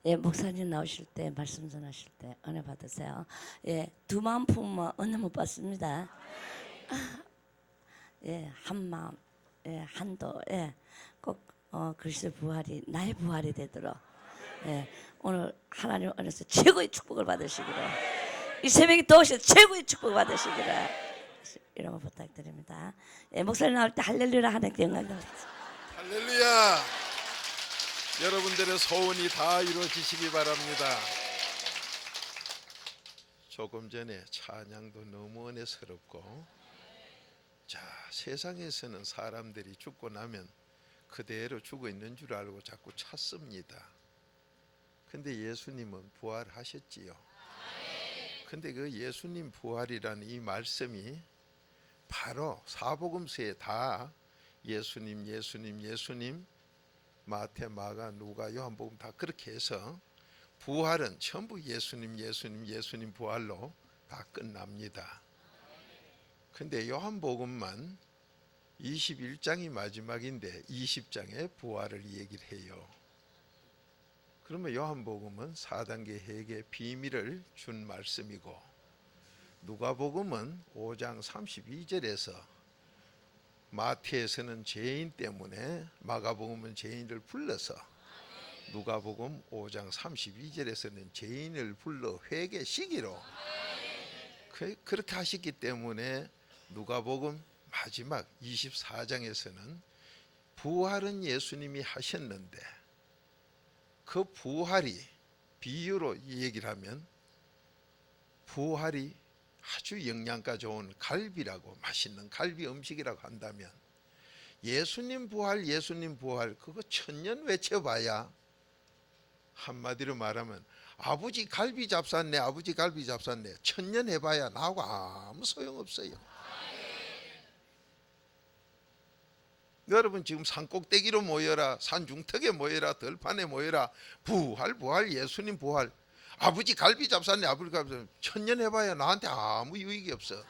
예, 목사님 나오실 때 말씀 전하실 때 은혜 받으세요. 예, 두 마음 품으면 은혜 못 받습니다. 예, 한 마음, 예, 한도, 예, 꼭 그리스도 부활이 나의 부활이 되도록, 예, 오늘 하나님 안에서 최고의 축복을 받으시기를, 이 새벽에 도우셔서 최고의 축복을 받으시기를 이런 거 부탁드립니다. 예, 목사님 나올 때 할렐루야 하는 영광 받으세요. 할렐루야. 여러분들의 소원이 다 이루어지시기 바랍니다. 조금 전에 찬양도 너무 은혜스럽고, 자, 세상에서는 사람들이 죽고 나면 그대로 죽어 있는 줄 알고 자꾸 찾습니다. 근데 예수님은 부활하셨지요. 근데 그 예수님 부활이라는 이 말씀이 바로 사복음서에 다 예수님 예수님 예수님, 마태, 마가, 누가, 요한복음 다 그렇게 해서 부활은 전부 예수님 예수님 예수님 부활로 다 끝납니다. 근데 요한복음만 21장이 마지막인데 20장에 부활을 얘기를 해요. 그러면 요한복음은 4단계 회개 비밀을 준 말씀이고, 누가복음은 5장 32절에서 마태에서는 죄인 때문에, 마가복음은 죄인을 불러서, 누가복음 5장 32절에서는 죄인을 불러 회개 시기로 그렇게 하셨기 때문에 누가복음 마지막 24장에서는 부활은 예수님이 하셨는데 그 부활이 비유로 얘기를 하면 부활이 아주 영양가 좋은 갈비라고, 맛있는 갈비 음식이라고 한다면 예수님 부활 예수님 부활 그거 천년 외쳐봐야, 한마디로 말하면 아버지 갈비 잡쌌네 아버지 갈비 잡쌌네 천년 해봐야 나하고 아무 소용없어요. 여러분 지금 산꼭대기로 모여라, 산중턱에 모여라, 들판에 모여라, 부활 부활 예수님 부활, 아버지 갈비 잡쌌네 아버지 갈비 잡쌌네 천년 해봐야 나한테 아무 유익이 없어.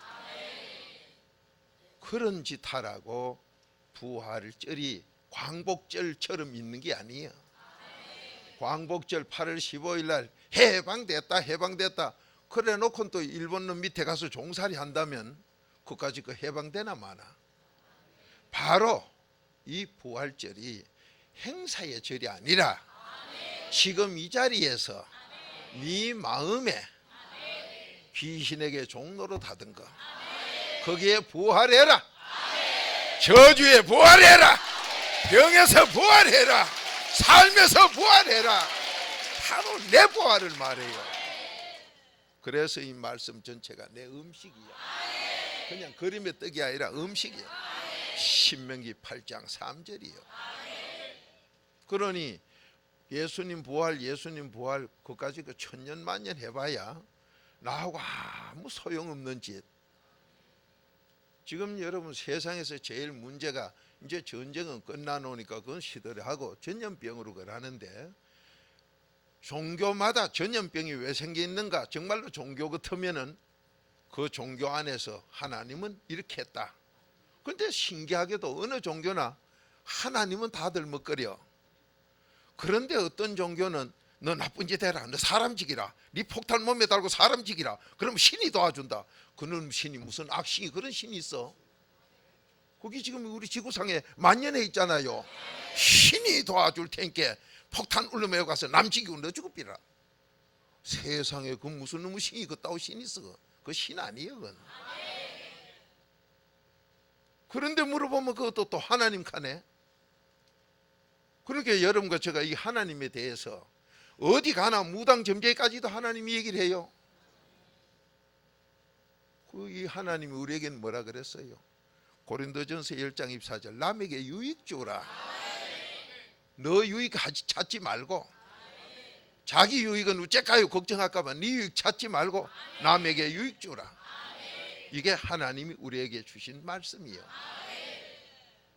그런 짓 하라고 부활절이 광복절처럼 있는 게 아니에요. 광복절 8월 15일 날 해방됐다 해방됐다 그래 놓고는 또 일본 놈 밑에 가서 종살이 한다면 그까지 그 해방되나 마나. 바로 이 부활절이 행사의 절이 아니라 지금 이 자리에서 네 마음에 귀신에게 종로로 닫은 거, 거기에 부활해라. 저주에 부활해라. 병에서 부활해라. 삶에서 부활해라. 바로 내 부활을 말해요. 그래서 이 말씀 전체가 내 음식이야. 그냥 그림의 떡이 아니라 음식이야. 신명기 8장 3절이요. 그러니 예수님 부활 예수님 부활 그까지 그 천년 만년 해봐야 나하고 아무 소용없는 짓. 지금 여러분 세상에서 제일 문제가, 이제 전쟁은 끝나놓으니까 그건 시들하고 전염병으로 그러는데, 종교마다 전염병이 왜 생기는가? 정말로 종교 같으면은 그 종교 안에서 하나님은 이렇게 했다. 근데 신기하게도 어느 종교나 하나님은 다들 먹거려. 그런데 어떤 종교는 너 나쁜 짓 해라, 너 사람 죽이라, 네 폭탄 몸에 달고 사람 죽이라, 그럼 신이 도와준다. 그놈 신이 무슨 악신이 그런 신이 있어? 거기 지금 우리 지구상에 만연해 있잖아요. 신이 도와줄 테니까 폭탄 울려매고 가서 남 죽이고 너 죽어 삐라. 세상에 그 무슨 놈의 신이 그따위 신이 있어? 그 신 아니에요 그건. 그런데 물어보면 그것도 또 하나님 칸에. 그렇게 여러분과 제가 이 하나님에 대해서 어디 가나 무당점제까지도 하나님이 얘기를 해요. 그 이 하나님이 우리에게는 뭐라 그랬어요? 고린도전서 10장 24절, 남에게 유익 주라. 너 유익 찾지 말고, 자기 유익은 어째까요 걱정할까봐 네 유익 찾지 말고 남에게 유익 주라. 이게 하나님이 우리에게 주신 말씀이에요.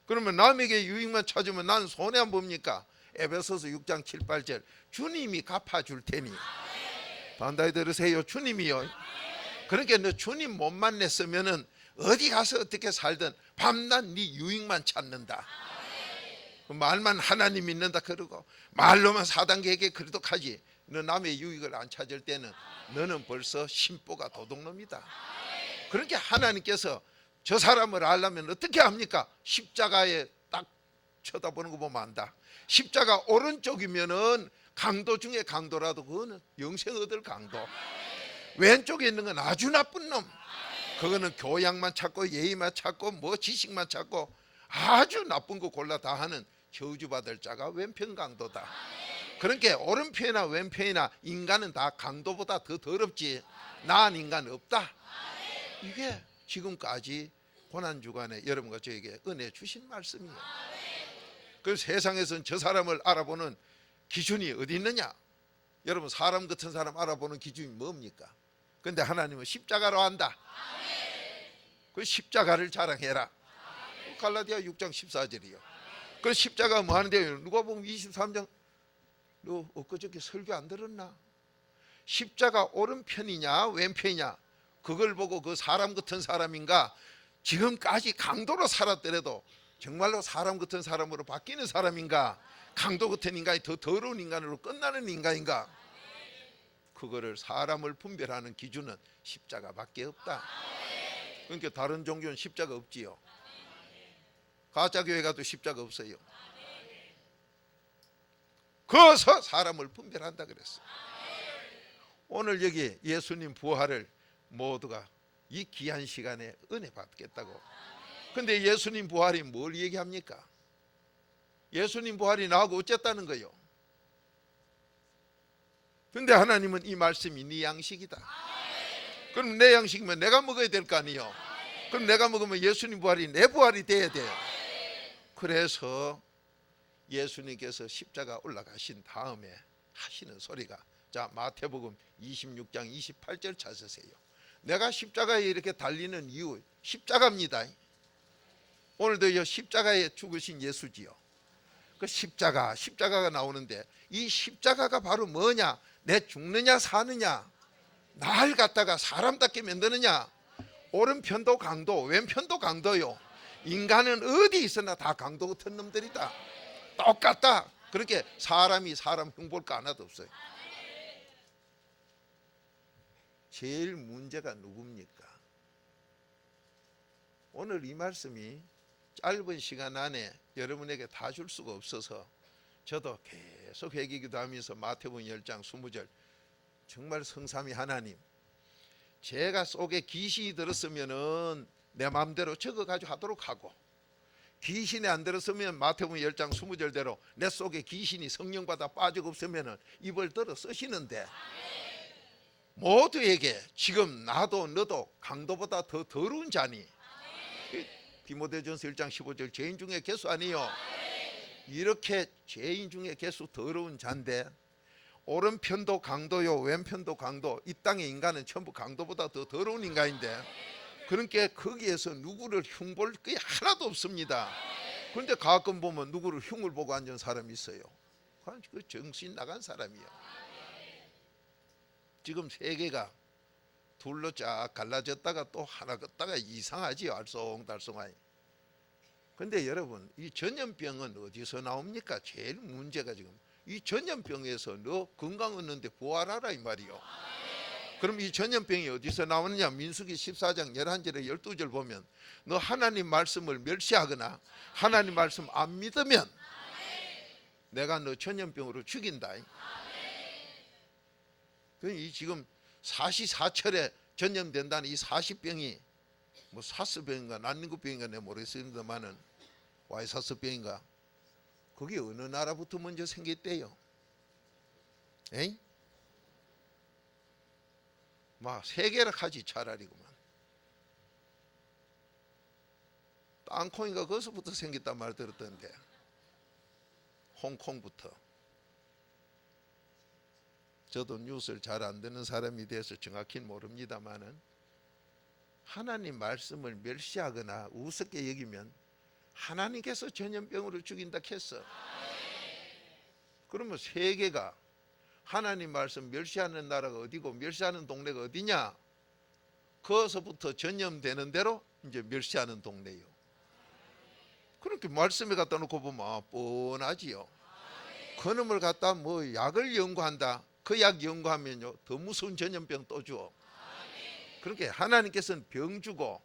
그러면 남에게 유익만 찾으면 난 손해 안 봅니까? 에베소서 6장 7, 8절, 주님이 갚아줄 테니. 반다이 들으세요. 주님이요. 그러니까 너 주님 못 만났으면은 어디 가서 어떻게 살든 밤낮 네 유익만 찾는다. 말만 하나님 믿는다 그러고 말로만 4단계에게 그래도 하지, 너 남의 유익을 안 찾을 때는 너는 벌써 심보가 도둑놈이다. 그렇게 하나님께서 저 사람을 알려면 어떻게 합니까? 십자가에 딱 쳐다보는 거 보면 안다. 십자가 오른쪽이면은 강도 중에 강도라도 그거는 영생 얻을 강도. 왼쪽에 있는 건 아주 나쁜 놈. 그거는 교양만 찾고 예의만 찾고 뭐 지식만 찾고 아주 나쁜 거 골라 다 하는 저주받을 자가 왼편 강도다. 그러니까 오른편이나 왼편이나 인간은 다 강도보다 더 더럽지 나은 인간 없다. 이게 지금까지 고난주간에 여러분과 저에게 은혜 주신 말씀이에요. 그래서 세상에서는 저 사람을 알아보는 기준이 어디 있느냐? 여러분, 사람 같은 사람 알아보는 기준이 뭡니까? 근데 하나님은 십자가로 한다. 그 십자가를 자랑해라. 갈라디아 6장 14절이요. 그 십자가 뭐 하는데요? 누가복음 23장 너 엊그저께 설교 안 들었나? 십자가 오른편이냐 왼편이냐 그걸 보고 그 사람 같은 사람인가, 지금까지 강도로 살았더라도 정말로 사람 같은 사람으로 바뀌는 사람인가, 강도 같은 인간이 더 더러운 인간으로 끝나는 인간인가, 그거를 사람을 분별하는 기준은 십자가밖에 없다. 그러니까 다른 종교는 십자가 없지요. 가짜교회 가도 십자가 없어요. 그래서 사람을 분별한다 그랬어. 오늘 여기 예수님 부활을 모두가 이 귀한 시간에 은혜 받겠다고. 근데 예수님 부활이 뭘 얘기합니까? 예수님 부활이 나하고 어쨌다는 거요? 근데 하나님은 이 말씀이 네 양식이다. 그럼 내 양식이면 내가 먹어야 될 거 아니에요? 그럼 내가 먹으면 예수님 부활이 내 부활이 돼야 돼요. 그래서 예수님께서 십자가 올라가신 다음에 하시는 소리가, 자, 마태복음 26장 28절 찾으세요. 내가 십자가에 이렇게 달리는 이유, 십자가입니다. 오늘도 이 십자가에 죽으신 예수지요. 그 십자가가 나오는데 이 십자가가 바로 뭐냐? 내 죽느냐 사느냐, 날 갖다가 사람답게 만드느냐. 오른편도 강도, 왼편도 강도요. 인간은 어디 있으나 다 강도 같은 놈들이다. 똑같다. 그렇게 사람이 사람 흉볼 거 하나도 없어요. 제일 문제가 누굽니까? 오늘 이 말씀이 짧은 시간 안에 여러분에게 다 줄 수가 없어서 저도 계속 회개기도 하면서 마태복음 10장 20절, 정말 성삼위 하나님, 제가 속에 귀신이 들었으면은 내 마음대로 적어가지고 하도록 하고, 귀신이 안 들었으면 마태복음 10장 20절대로 내 속에 귀신이 성령받아 빠지고 없으면 입을 들어 쓰시는데, 모두에게 지금 나도 너도 강도보다 더 더러운 자니, 디모데전서 1장 15절 죄인 중에 개수 아니요. 이렇게 죄인 중에 개수 더러운 자인데 오른편도 강도요 왼편도 강도, 이 땅의 인간은 전부 강도보다 더 더러운 인간인데, 그러니까 거기에서 누구를 흉볼 게 하나도 없습니다. 그런데 가끔 보면 누구를 흉을 보고 앉은 사람이 있어요. 그 정신 나간 사람이에요. 지금 세계가 둘로 쫙 갈라졌다가 또 하나 걷다가 이상하지요. 알쏭달쏭하니. 근데 여러분, 이 전염병은 어디서 나옵니까? 제일 문제가 지금 이 전염병에서 너 건강 얻는데 부활하라 이 말이요. 그럼 이 전염병이 어디서 나오느냐? 민수기 14장 11절에 12절 보면 너 하나님 말씀을 멸시하거나 하나님 말씀 안 믿으면 내가 너 전염병으로 죽인다. 이 지금 사시사철에 전염된다는 이 사시병이 뭐 사스병인가 난닝구병인가 내가 모르겠습니다만은 와이사스병인가, 그게 어느 나라부터 먼저 생겼대요? 에이? 막 세계를 하지 차라리구만. 땅콩인가 거기서부터 생겼단 말 들었던데, 홍콩부터. 저도 뉴스를 잘 안 듣는 사람이 돼서 정확히는 모릅니다만은 하나님 말씀을 멸시하거나 우습게 여기면 하나님께서 전염병으로 죽인다 했어. 그러면 세계가 하나님 말씀 멸시하는 나라가 어디고 멸시하는 동네가 어디냐? 거기서부터 전염되는 대로 이제 멸시하는 동네요. 그렇게 말씀에 갖다 놓고 보면 뻔하지요. 그놈을 갖다 뭐 약을 연구한다. 그 약 연구하면요 더 무서운 전염병 또 줘. 그렇게 하나님께서는 병 주고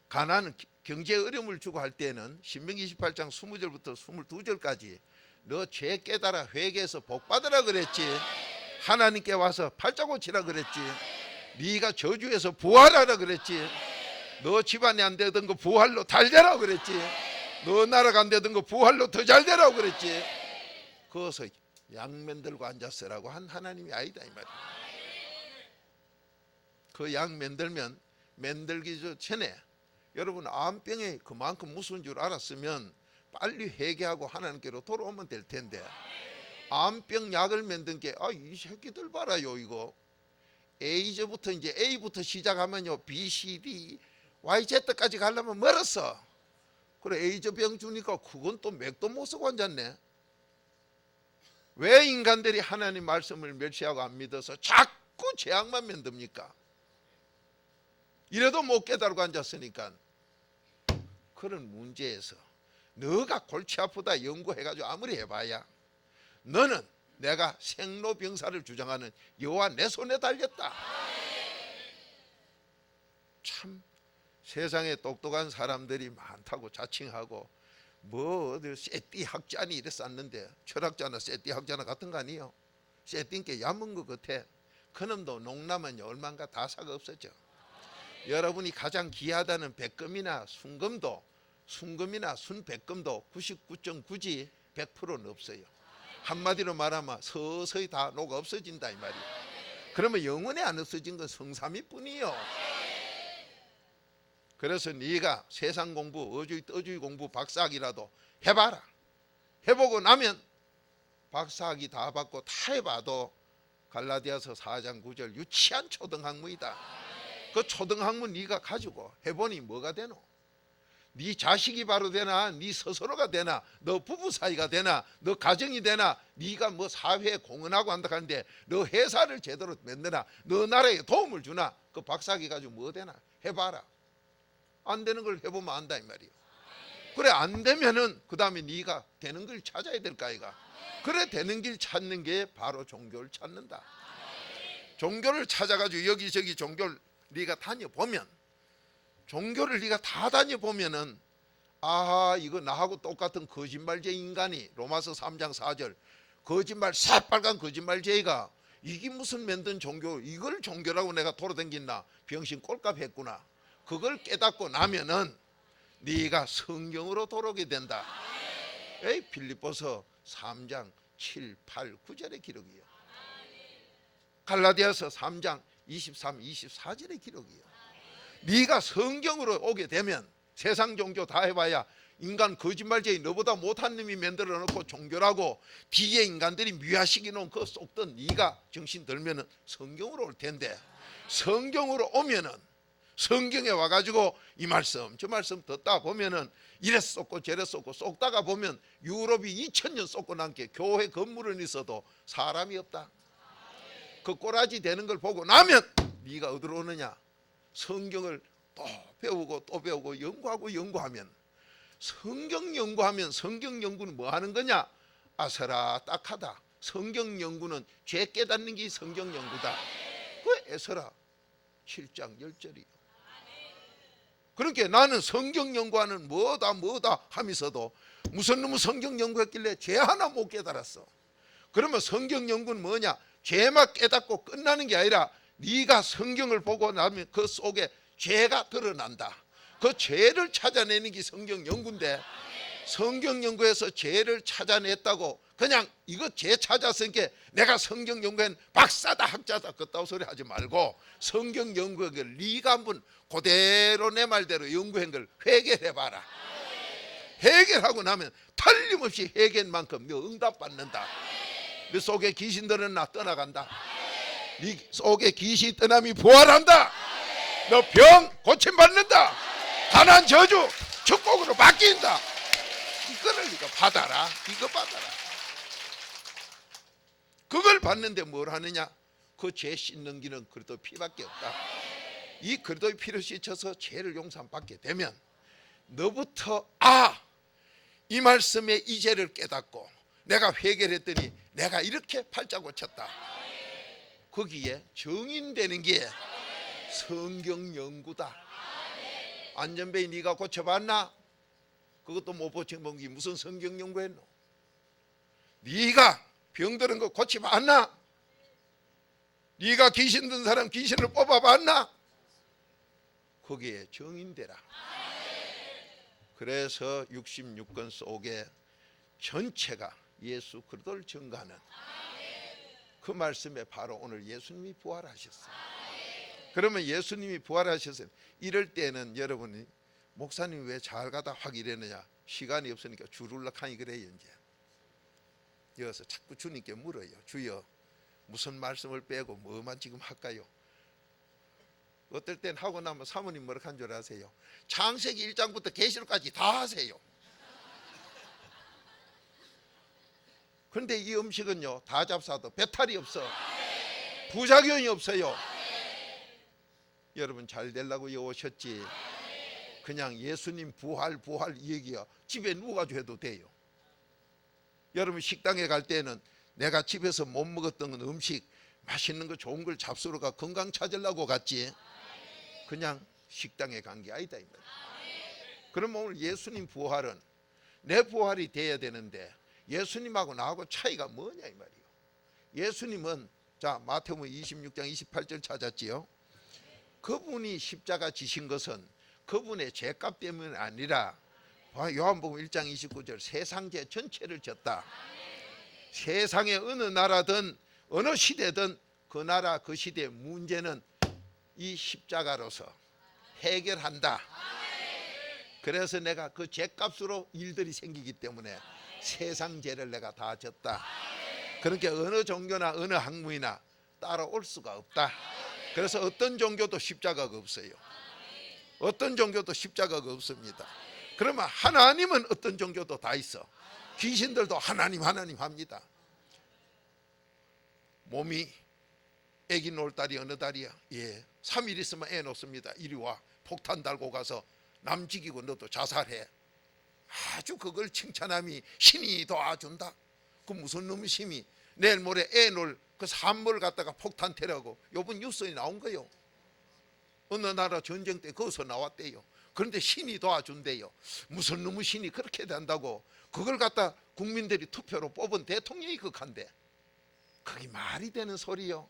가난은 경제 어려움을 주고 할 때는 신명기 28장 20절부터 22절까지 너 죄 깨달아 회개해서 복 받으라 그랬지. 하나님께 와서 팔자고 치라 그랬지. 네가 저주에서 부활하라 그랬지. 너 집안에 안 되던 거 부활로 달되라 그랬지. 너 나라가 안 되던 거 부활로 더 잘 되라고 그랬지. 거기서 약 만들고 앉았으라고 한 하나님이 아니다 이 말이야. 그 약 만들기 전에 여러분 암병에 그만큼 무서운 줄 알았으면 빨리 회개하고 하나님께로 돌아오면 될 텐데, 암병 약을 만든 게 이 새끼들 봐라요. 이거 A부터 이제 A부터 시작하면요 B, C, D, Y, Z까지 가려면 멀었어. 그래 에이즈 병 주니까 그건 또 맥도 못 쓰고 앉았네. 왜 인간들이 하나님 말씀을 멸시하고 안 믿어서 자꾸 죄악만 만듭니까? 이래도 못 깨달고 앉았으니까. 그런 문제에서 너가 골치 아프다 연구해가지고 아무리 해봐야 너는 내가 생로병사를 주장하는 여호와 내 손에 달렸다. 참 세상에 똑똑한 사람들이 많다고 자칭하고 뭐 어디 쎄띠 학자니 이래 쌌는데 철학자나 쎄띠 학자나 같은 거 아니에요. 쎄띠인 게 얇은 것 같아. 그놈도 농남은 얼마인가 다 사가 없었죠. 여러분이 가장 귀하다는 백금이나 순금이나 순백금도 99.9지 100%는 없어요. 한마디로 말하면 서서히 다 녹아 없어진다 이 말이에요. 그러면 영원히 안 없어진 건 성삼위 뿐이요. 그래서 네가 세상 공부, 어주의 떠주의 공부 박사학위라도 해봐라. 해보고 나면 박사학위 다 받고 다 해봐도 갈라디아서 4장 9절 유치한 초등학문이다. 그 초등학문 네가 가지고 해보니 뭐가 되노? 네 자식이 바로 되나? 네 스스로가 되나? 너 부부 사이가 되나? 너 가정이 되나? 네가 뭐 사회에 공헌하고 한다 하는데 너 회사를 제대로 만드나? 너 나라에 도움을 주나? 그 박사학위 가지고 뭐 되나? 해봐라. 안 되는 걸 해보면 안다 이 말이에요. 그래 안 되면은 그 다음에 네가 되는 걸 찾아야 될 거 아이가. 그래 되는 길 찾는 게 바로 종교를 찾는다. 종교를 찾아가지고 여기저기 종교를 네가 다녀보면, 종교를 네가 다 다녀보면은 이거 나하고 똑같은 거짓말쟁이 인간이 로마서 3장 4절 거짓말 새빨간 거짓말쟁이가 이게 무슨 만든 종교, 이걸 종교라고 내가 돌아다녔나, 병신 꼴값 했구나. 그걸 깨닫고 나면은 네가 성경으로 돌아오게 된다. 빌립보서 3장 7, 8, 9절의 기록이요. 갈라디아서 3장 23, 24절의 기록이요. 네가 성경으로 오게 되면 세상 종교 다 해봐야 인간 거짓말쟁이 너보다 못한 놈이 만들어 놓고 종교라고 뒤에 인간들이 미화시켜 놓은 그 속던 네가 정신 들면은 성경으로 올 텐데, 성경으로 오면은 성경에 와가지고 이 말씀 저 말씀 듣다 보면은 이래 쏟고 저래 쏟고 쏟다가 보면 유럽이 2000년 쏟고 난 게 교회 건물은 있어도 사람이 없다. 그 꼬라지 되는 걸 보고 나면 네가 어디로 오느냐? 성경을 또 배우고 또 배우고 연구하면, 성경 연구하면 성경 연구는 뭐 하는 거냐? 아서라 딱하다. 성경 연구는 죄 깨닫는 게 성경 연구다. 그 에서라 7장 10절이요. 그러니까 나는 성경 연구하는 뭐다 하면서도 무슨 놈의 성경 연구했길래 죄 하나 못 깨달았어. 그러면 성경 연구는 뭐냐? 죄만 깨닫고 끝나는 게 아니라 네가 성경을 보고 나면 그 속에 죄가 드러난다. 그 죄를 찾아내는 게 성경 연구인데, 성경 연구에서 죄를 찾아냈다고 그냥 이거 죄 찾았으니까 내가 성경 연구엔 박사다 학자다 그따위 소리 하지 말고, 성경 연구한 걸 네가 한번 그대로 내 말대로 연구한 걸 회개해봐라. 해결하고 나면 틀림없이 해결만큼 너 응답받는다. 너 속에 귀신 들었나 떠나간다. 네 속에 귀신 떠남이 부활한다. 너 병 고침받는다. 가난 저주 축복으로 바뀐다. 이거를 네가 받아라. 이거 받아라. 그걸 받는데 뭘 하느냐? 그 죄 씻는 길은 그리스도의 피밖에 없다. 이 그리스도의 피를 씻어서 죄를 용서받게 되면 너부터 이 말씀의 이제를 깨닫고 내가 회개를 했더니 내가 이렇게 팔자 고쳤다. 거기에 정인되는 게 성경 연구다. 안전뱅이 네가 고쳐봤나? 그것도 못 고쳐본 게 무슨 성경 연구했노? 네가 병들은 거 고쳐봤나? 네가 귀신 든 사람 귀신을 뽑아봤나? 거기에 정인되라. 그래서 66권 속에 전체가 예수 그리스도를 증거하는 그 말씀에 바로 오늘 예수님이 부활하셨어요. 그러면 예수님이 부활하셨어요. 이럴 때는 여러분이 목사님 왜 잘 가다 확 이러느냐? 시간이 없으니까 주룰락하니 그래요. 이제 여기서 자꾸 주님께 물어요. 주여 무슨 말씀을 빼고 뭐만 지금 할까요? 어떨 땐 하고 나면 사모님 뭐라 한 줄 아세요? 창세기 1장부터 계시록까지 다 하세요. 그런데 이 음식은요 다 잡사도 배탈이 없어. 부작용이 없어요. 여러분 잘 되려고 오셨지. 그냥 예수님 부활 이 얘기야 집에 누워가지고 해도 돼요. 여러분 식당에 갈 때는 내가 집에서 못 먹었던 음식 맛있는 거 좋은 걸 잡수러 가 건강 찾으려고 갔지. 그냥 식당에 간 게 아니다 이 말이야. 그럼 오늘 예수님 부활은 내 부활이 돼야 되는데 예수님하고 나하고 차이가 뭐냐 이 말이에요. 예수님은 자 마태복음 26장 28절 찾았지요. 그분이 십자가 지신 것은 그분의 죄값 때문이 아니라 요한복음 1장 29절 세상 죄 전체를 졌다. 세상의 어느 나라든 어느 시대든 그 나라 그 시대의 문제는 이 십자가로서 해결한다. 그래서 내가 그 죄값으로 일들이 생기기 때문에 세상 죄를 내가 다 졌다. 그러니까 어느 종교나 어느 학문이나 따라올 수가 없다. 그래서 어떤 종교도 십자가가 없어요. 어떤 종교도 십자가가 없습니다. 그러면 하나님은 어떤 종교도 다 있어. 귀신들도 하나님 합니다. 몸이 애기 놓을 달이 어느 달이야? 예, 3일 있으면 애 놓습니다. 이리 와 폭탄 달고 가서 남 죽이고 너도 자살해. 아주 그걸 칭찬함이 신이 도와준다. 그 무슨 놈의 힘이 내일 모레 애 놓을 그 산모를 갖다가 폭탄 테러하고 요번 뉴스에 나온 거요. 어느 나라 전쟁 때 거기서 나왔대요. 그런데 신이 도와준대요. 무슨 놈의 신이 그렇게 된다고 그걸 갖다 국민들이 투표로 뽑은 대통령이 극한데 그게 말이 되는 소리요.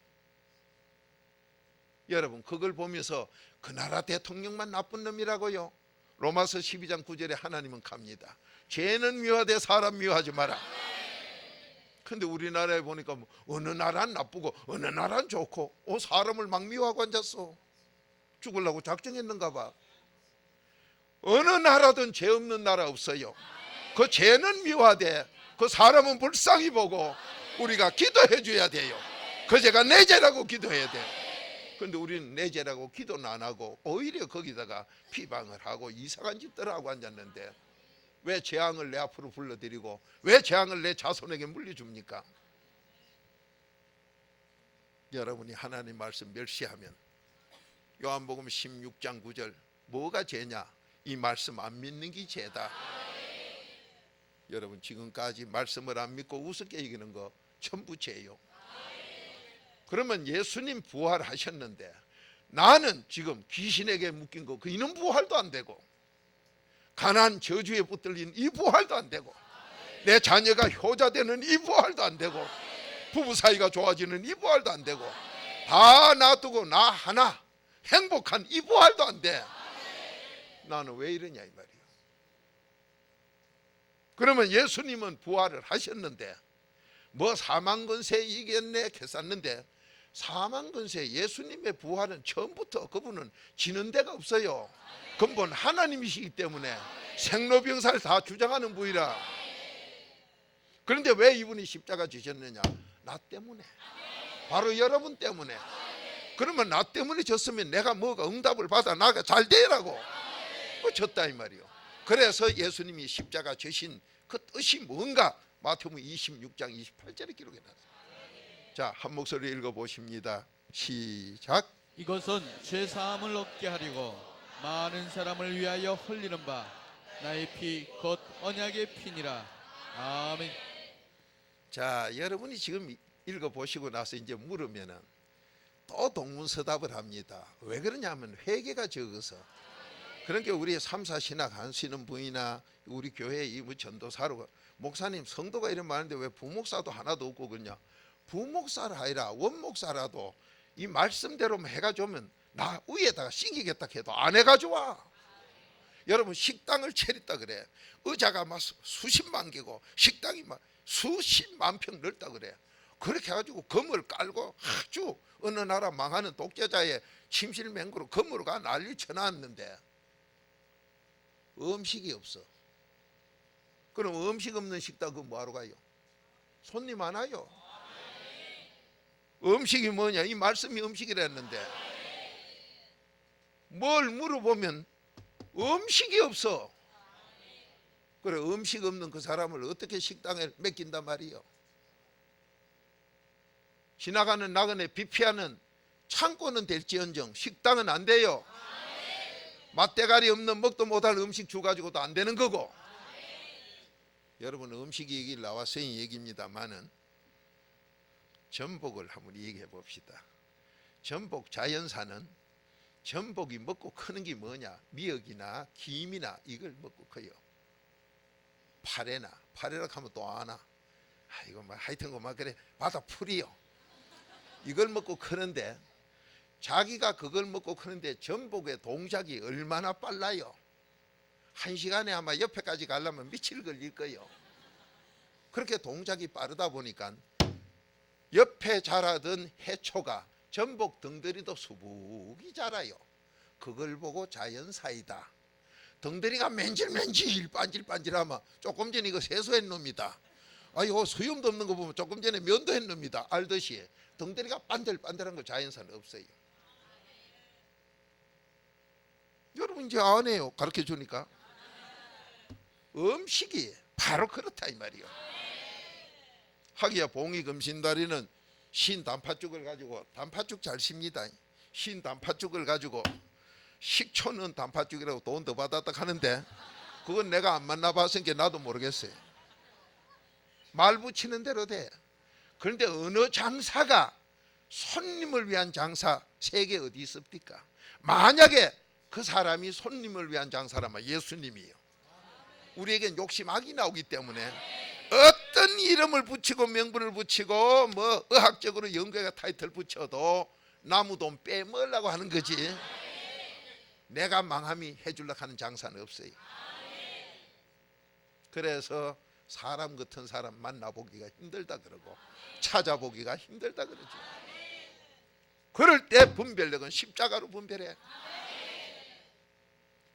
여러분 그걸 보면서 그 나라 대통령만 나쁜 놈이라고요. 로마서 12장 9절에 하나님은 갑니다. 죄는 미워하되 사람 미워하지 마라. 근데 우리나라에 보니까 뭐 어느 나라는 나쁘고 어느 나라는 좋고 사람을 막 미워하고 앉았어. 죽으려고 작정했는가 봐. 어느 나라든 죄 없는 나라 없어요. 그 죄는 미워하되 그 사람은 불쌍히 보고 우리가 기도해 줘야 돼요. 그 죄가 내 죄라고 기도해야 돼. 근데 우리는 내 죄라고 기도는 안 하고 오히려 거기다가 비방을 하고 이상한 짓들을 하고 앉았는데 왜 재앙을 내 앞으로 불러들이고 왜 재앙을 내 자손에게 물려줍니까? 여러분이 하나님 말씀 멸시하면 요한복음 16장 9절 뭐가 죄냐? 이 말씀 안 믿는 게 죄다. 여러분 지금까지 말씀을 안 믿고 우습게 여기는 거 전부 죄요. 그러면 예수님 부활하셨는데 나는 지금 귀신에게 묶인 거 그 이는 부활도 안 되고 가난 저주에 붙들린 이 부활도 안 되고 내 자녀가 효자되는 이 부활도 안 되고 부부 사이가 좋아지는 이 부활도 안 되고 다 놔두고 나 하나 행복한 이 부활도 안 돼. 나는 왜 이러냐 이 말이에요. 그러면 예수님은 부활을 하셨는데 뭐 사망 권세 이겼네 했었는데 사망 권세 예수님의 부활은 처음부터 그분은 지는 데가 없어요. 근본 하나님이시기 때문에 생로병사를 다 주장하는 분이라. 그런데 왜 이분이 십자가 지셨느냐? 나 때문에, 바로 여러분 때문에. 그러면 나 때문에 졌으면 내가 뭐가 응답을 받아 나가 잘 되라고 졌다 이 말이요. 그래서 예수님이 십자가 지신 그 뜻이 뭔가 마태복음 26장 28절에 기록해놨어요. 자, 한 목소리 읽어보십니다. 시작. 이것은 죄사함을 얻게 하려고 많은 사람을 위하여 흘리는 바 나의 피 곧 언약의 피니라. 아멘. 자, 여러분이 지금 읽어보시고 나서 이제 물으면은 또 동문서답을 합니다. 왜 그러냐면 회개가 적어서. 그러니까 우리 삼사 신학 하시는 분이나 우리 교회 이 뭐 전도사로 목사님 성도가 이런 많은데 왜 부목사도 하나도 없고 그러냐. 부목사라 아니라 원목사라도 이 말씀대로만 해가지고면 나 위에다가 싱기겠다 해도 안 해가지고 여러분 식당을 차렸다 그래. 의자가 막 수십만 개고 식당이 막 수십만 평 넓다 그래. 그렇게 해가지고 건물 깔고 아주 어느 나라 망하는 독재자의 침실맹구로 건물을 가 난리 쳐놨는데 음식이 없어. 그럼 음식 없는 식당 그 뭐하러 가요? 손님 안 와요. 음식이 뭐냐? 이 말씀이 음식이랬는데 뭘 물어보면 음식이 없어. 그래 음식 없는 그 사람을 어떻게 식당에 맡긴단 말이요? 지나가는 나그네 비피하는 창고는 될지언정 식당은 안 돼요. 맛대가리 없는 먹도 못할 음식 줘가지고도 안 되는 거고. 여러분 음식 얘기를 나와서 이 얘기입니다만은 전복을 한번 얘기해 봅시다. 전복 자연산은 전복이 먹고 크는 게 뭐냐? 미역이나 김이나 이걸 먹고 커요. 파래라 하면 또 아나. 이거 막 하여튼 거 막 그래 바다 풀이요. 이걸 먹고 크는데 자기가 그걸 먹고 크는데 전복의 동작이 얼마나 빨라요. 1시간에 아마 옆에까지 가려면 며칠 걸릴 거예요. 그렇게 동작이 빠르다 보니까 옆에 자라던 해초가 전복 덩더리도 수북이 자라요. 그걸 보고 자연사이다. 덩더리가 맨질맨질 반질반질하면 조금 전에 이거 세수한 놈이다. 이거 수염도 없는 거 보면 조금 전에 면도한 놈이다. 알듯이 덩더리가 반들반들한 거 자연사는 없어요. 여러분 이제 안 해요. 가르쳐 주니까. 음식이 바로 그렇다 이 말이요. 하기야 봉이 금신다리는 신 단팥죽을 가지고 단팥죽 잘 씁니다. 신 단팥죽을 가지고 식초 넣은 단팥죽이라고 돈 더 받았다 하는데 그건 내가 안 만나봤으니까 나도 모르겠어요. 말 붙이는 대로 돼. 그런데 어느 장사가 손님을 위한 장사 세계 어디 있습니까? 만약에 그 사람이 손님을 위한 장사라면 예수님이요. 우리에겐 욕심악이 나오기 때문에 어떤 이름을 붙이고 명분을 붙이고 뭐 의학적으로 연구가 타이틀 붙여도 나무 돈 빼먹으려고 하는 거지. 내가 망함이 해주려고 하는 장사는 없어요. 그래서 사람 같은 사람 만나보기가 힘들다 그러고 찾아보기가 힘들다 그러지. 그럴 때 분별력은 십자가로 분별해.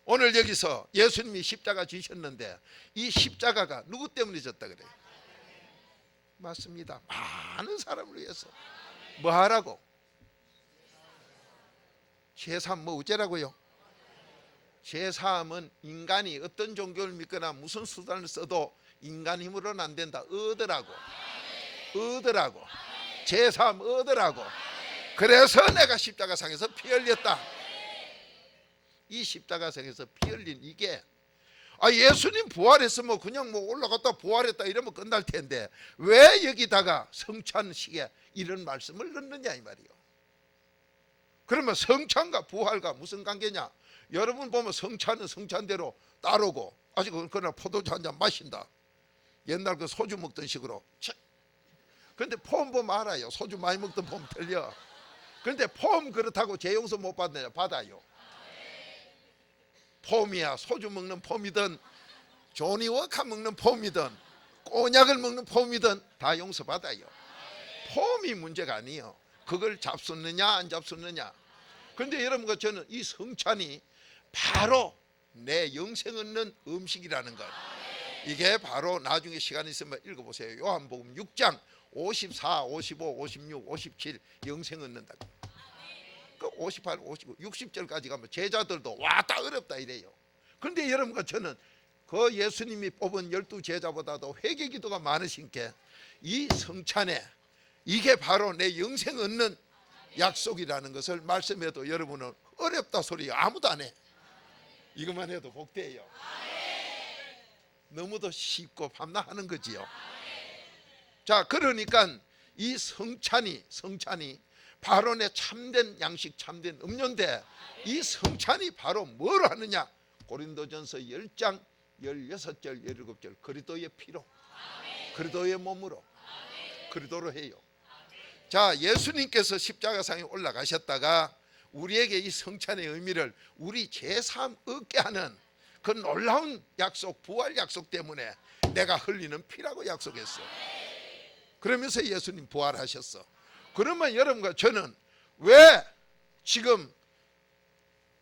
오늘 여기서 예수님이 십자가 지셨는데 이 십자가가 누구 때문에 졌다 그래요? 맞습니다. 많은 사람을 위해서. 뭐 하라고? 죄사함 뭐 어째라고요? 죄사함은 인간이 어떤 종교를 믿거나 무슨 수단을 써도 인간 힘으로는 안 된다. 얻으라고. 죄사함 얻으라고. 그래서 내가 십자가상에서 피 흘렸다. 이 십자가상에서 피 흘린 이게 예수님 부활했으면 그냥 뭐 올라갔다 부활했다 이러면 끝날 텐데 왜 여기다가 성찬식에 이런 말씀을 넣느냐 이 말이요. 그러면 성찬과 부활과 무슨 관계냐? 여러분 보면 성찬은 성찬대로 따르고 아직 그러나 포도주 한 잔 마신다. 옛날 그 소주 먹던 식으로. 그런데 폼 보면 알아요. 소주 많이 먹던 폼 틀려. 그런데 폼 그렇다고 재용서 못 받느냐? 받아요. 폼이야. 소주 먹는 폼이든 조니워커 먹는 폼이든 꼬냑을 먹는 폼이든 다 용서받아요. 폼이 문제가 아니에요. 그걸 잡수느냐 안 잡수느냐. 그런데 여러분과 저는 이 성찬이 바로 내 영생 얻는 음식이라는 것. 이게 바로 나중에 시간 있으면 읽어보세요. 요한복음 6장 54, 55, 56, 57 영생 얻는다. 그 58, 59, 60절까지 가면 제자들도 와다 어렵다 이래요. 그런데 여러분과 저는 그 예수님이 뽑은 12 제자보다도 회개 기도가 많으신게 이 성찬에 이게 바로 내 영생 얻는 약속이라는 것을 말씀해도 여러분은 어렵다 소리 아무도 안 해. 이것만 해도 복되요. 너무도 쉽고 밤낮 하는 거지요. 자, 그러니까 이 성찬이 바로 내 참된 양식, 참된 음료인데, 이 성찬이 바로 뭘 하느냐? 고린도전서 10장 16절 17절 그리스도의 피로, 그리스도의 몸으로, 그리스도로 해요. 자, 예수님께서 십자가상에 올라가셨다가 우리에게 이 성찬의 의미를 우리 제3 얻게 하는 그 놀라운 약속, 부활 약속 때문에 내가 흘리는 피라고 약속했어. 그러면서 예수님 부활하셨어. 그러면 여러분과 저는 왜 지금